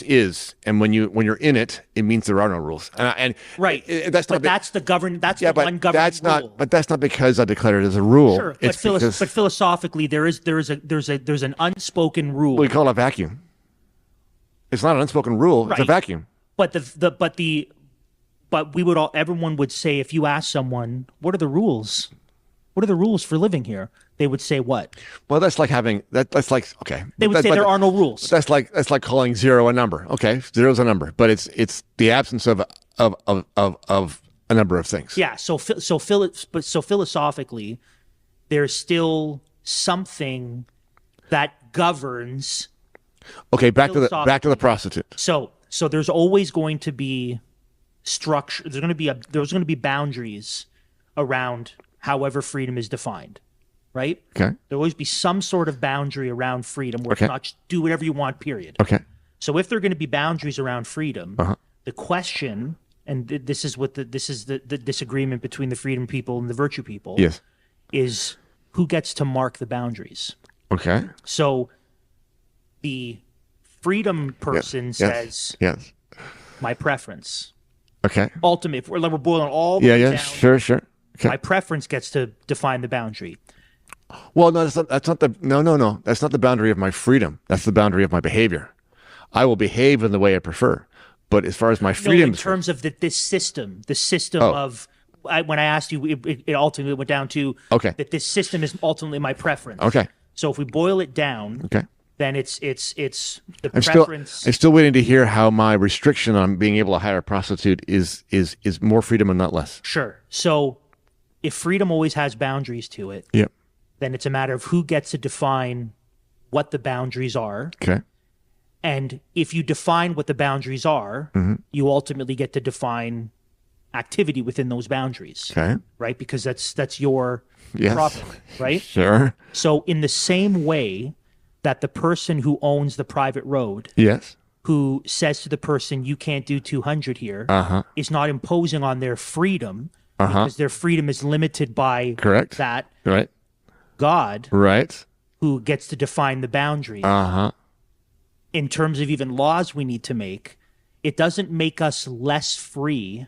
is. And when you're in it, it means there are no rules. And right. That's not. But that's the govern. That's the one governing rule. But that's not because I declare it as a rule. Sure. But philosophically, there's an unspoken rule. We call it a vacuum. It's not an unspoken rule. Right. It's a vacuum. But everyone would say, if you ask someone, what are the rules? What are the rules for living here? They would say what? Well, that's like having that's like okay. They would say there are no rules. That's like calling zero a number. Okay, zero's a number, but it's the absence of a number of things. Yeah. So philosophically, there's still something that governs. Okay, back to the prostitute. So there's always going to be structure. There's going to be boundaries around however freedom is defined, right? Okay. There'll always be some sort of boundary around freedom where it's not just do whatever you want, period. Okay. So if there are going to be boundaries around freedom, the question, and this is the disagreement between the freedom people and the virtue people, is who gets to mark the boundaries. Okay. So the freedom person says, my preference. Okay. Ultimate, if we're boiling all the way down. Sure. Okay. My preference gets to define the boundary. Well, no, that's not the That's not the boundary of my freedom. That's the boundary of my behavior. I will behave in the way I prefer. But as far as my freedom, in terms of this system, of when I asked you, it ultimately went down to that this system is ultimately my preference. Okay. So if we boil it down, then it's the preference. I'm still waiting to hear how my restriction on being able to hire a prostitute is more freedom and not less. Sure. So if freedom always has boundaries to it, then it's a matter of who gets to define what the boundaries are. Okay. And if you define what the boundaries are, you ultimately get to define activity within those boundaries. Okay. Right? Because that's your property, right? Sure. So in the same way that the person who owns the private road who says to the person, you can't do 200 here, is not imposing on their freedom because their freedom is limited by that. Right. God, right, who gets to define the boundaries. In terms of even laws we need to make, it doesn't make us less free.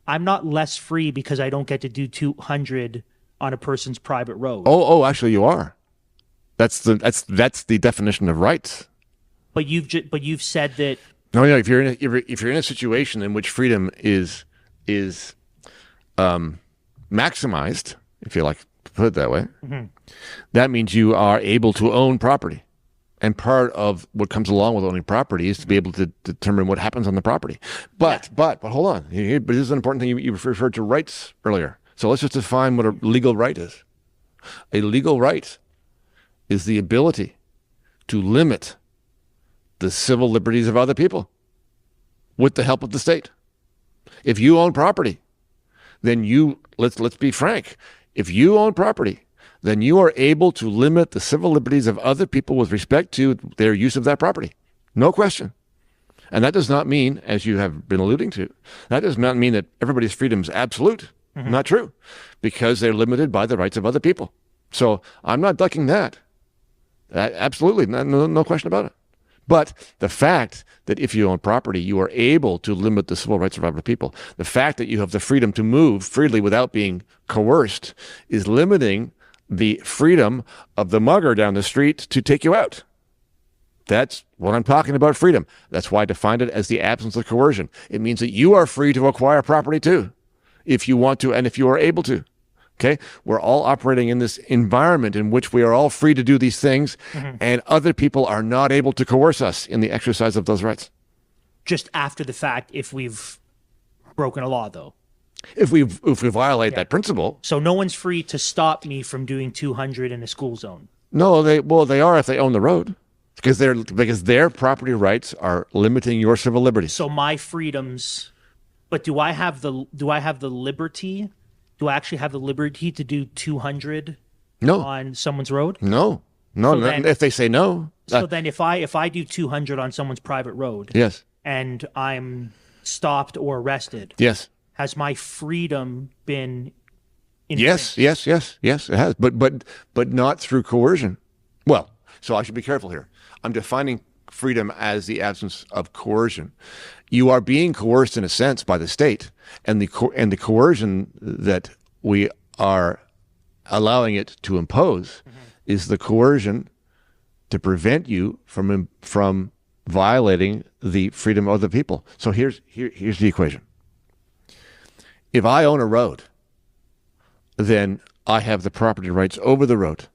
I'm not less free because I don't get to do 200 on a person's private road. Oh, actually, you are. That's the definition of rights. But you've said that. No, if you're in a situation in which freedom is maximized, if you like to put it that way, that means you are able to own property. And part of what comes along with owning property is to be able to determine what happens on the property. But hold on. But this is an important thing. You referred to rights earlier. So let's just define what a legal right is. A legal right is the ability to limit the civil liberties of other people with the help of the state. If you own property, then let's be frank. If you own property, then you are able to limit the civil liberties of other people with respect to their use of that property. No question. And that does not mean, as you have been alluding to, that does not mean that everybody's freedom is absolute. Not true. Because they're limited by the rights of other people. So I'm not ducking that. Absolutely. No question about it. But the fact that if you own property, you are able to limit the civil rights of other people, the fact that you have the freedom to move freely without being coerced is limiting the freedom of the mugger down the street to take you out. That's what I'm talking about, freedom. That's why I defined it as the absence of coercion. It means that you are free to acquire property too, if you want to and if you are able to. Okay? We're all operating in this environment in which we are all free to do these things, and other people are not able to coerce us in the exercise of those rights. Just after the fact, if we've broken a law, though. If we violate that principle, So no one's free to stop me from doing 200 in a school zone. no, they are if they own the road, because their property rights are limiting your civil liberties. So my freedoms, but do I have the liberty? Do I actually have the liberty to do 200 No, on someone's road? no, then- if they say no, So then if I do 200 on someone's private road yes, and I'm stopped or arrested, yes. has my freedom been Yes, yes, it has, but not through coercion. Well, so I should be careful here. I'm defining freedom as the absence of coercion. You are being coerced in a sense by the state, and the coercion that we are allowing it to impose is the coercion to prevent you from violating the freedom of the people. So here's the equation. If I own a road, then I have the property rights over the road.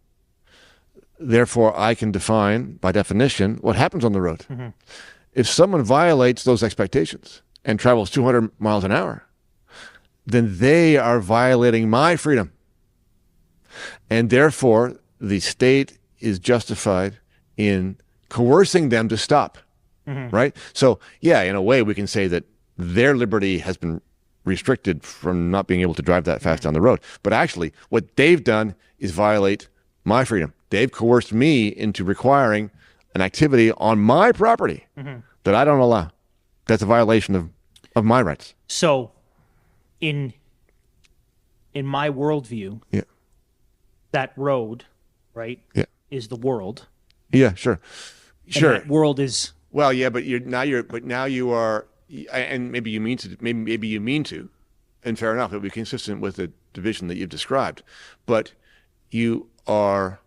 Therefore, I can define, by definition, what happens on the road. If someone violates those expectations and travels 200 miles an hour, then they are violating my freedom. And therefore, the state is justified in coercing them to stop, right? So, yeah, in a way, we can say that their liberty has been restricted from not being able to drive that fast down the road. But actually, what they've done is violate my freedom. They've coerced me into requiring an activity on my property that I don't allow. That's a violation of my rights. So in my worldview, Yeah. that road, right, Yeah. is the world. Yeah, sure. And Sure. that world is Well, yeah, but now you are, and maybe you mean to, and fair enough, it would be consistent with the division that you've described, but you are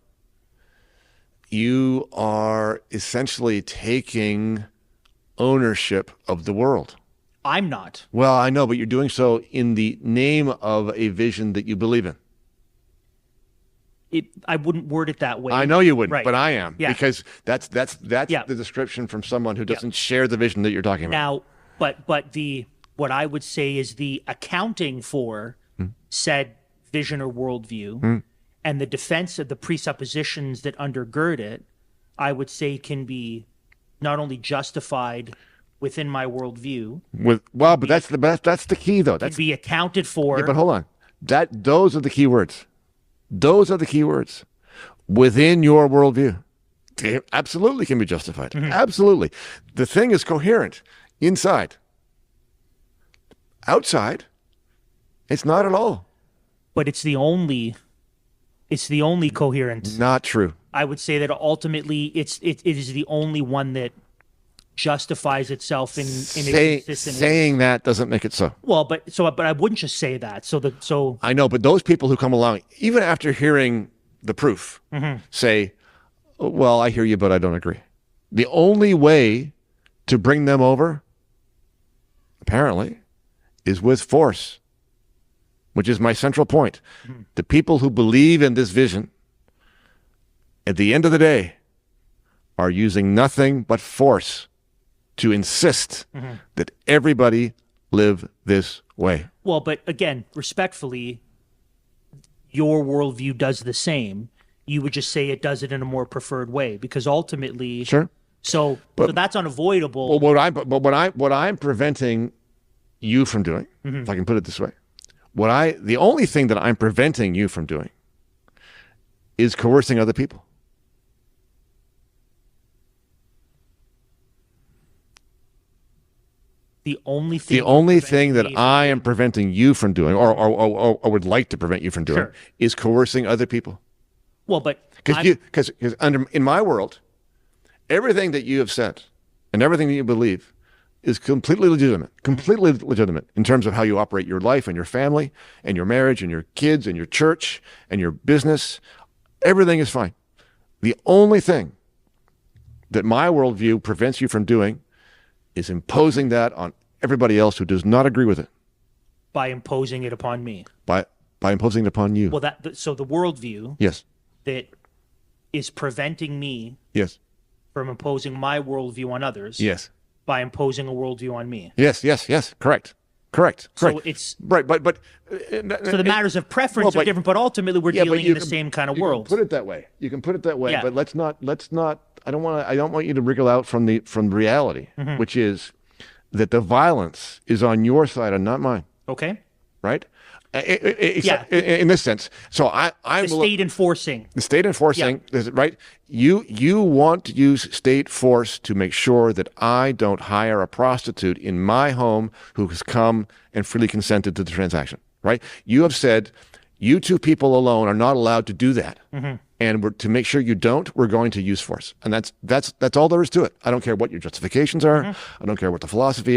essentially taking ownership of the world. I'm not. Well, I know, but you're doing so in the name of a vision that you believe in. I wouldn't word it that way. I know you wouldn't, Right. but I am, Yeah. because that's Yeah. the description from someone who doesn't share the vision that you're talking about. Now, but what I would say is the accounting for said vision or worldview and the defense of the presuppositions that undergird it, I would say can be not only justified within my worldview, But that's the key, though. can be accounted for. Yeah, but hold on. Those are the key words. Those are the key words within your worldview. They absolutely can be justified. Absolutely. The thing is coherent inside. Outside, it's not at all. But it's the only coherent. Not true. I would say that ultimately it is the only one that justifies itself in a consistent way. Saying that doesn't make it so. Well, but I wouldn't just say that. So I know, but those people who come along, even after hearing the proof, say, well, I hear you, but I don't agree. The only way to bring them over, apparently, is with force, which is my central point. The people who believe in this vision, at the end of the day, are using nothing but force to insist that everybody live this way. Well, but again, respectfully, your worldview does the same. You would just say it does it in a more preferred way because ultimately, Sure. So that's unavoidable. Well, what I'm preventing you from doing, if I can put it this way, the only thing that I'm preventing you from doing is coercing other people. The only thing that I am preventing you from doing, or would like to prevent you from doing, is coercing other people. Well, but because in my world, everything that you have said and everything that you believe is completely legitimate in terms of how you operate your life and your family and your marriage and your kids and your church and your business. Everything is fine. The only thing that my worldview prevents you from doing is imposing that on everybody else who does not agree with it. By imposing it upon me. By imposing it upon you. Well, so the worldview Yes. that is preventing me Yes. from imposing my worldview on others. Yes. By imposing a worldview on me. Yes. Correct. Correct. So it's right, but so the matters of preference are different, but ultimately we're dealing in the same kind of world. Put it that way. You can put it that way, but let's not. I don't want you to wriggle out from reality, which is that the violence is on your side and not mine. Okay. Right. In this sense. So I'm the state enforcing. The state enforcing, right? You want to use state force to make sure that I don't hire a prostitute in my home who has come and freely consented to the transaction, right? You have said you two people alone are not allowed to do that. And to make sure you don't, we're going to use force. And that's all there is to it. I don't care what your justifications are. I don't care what the philosophy is.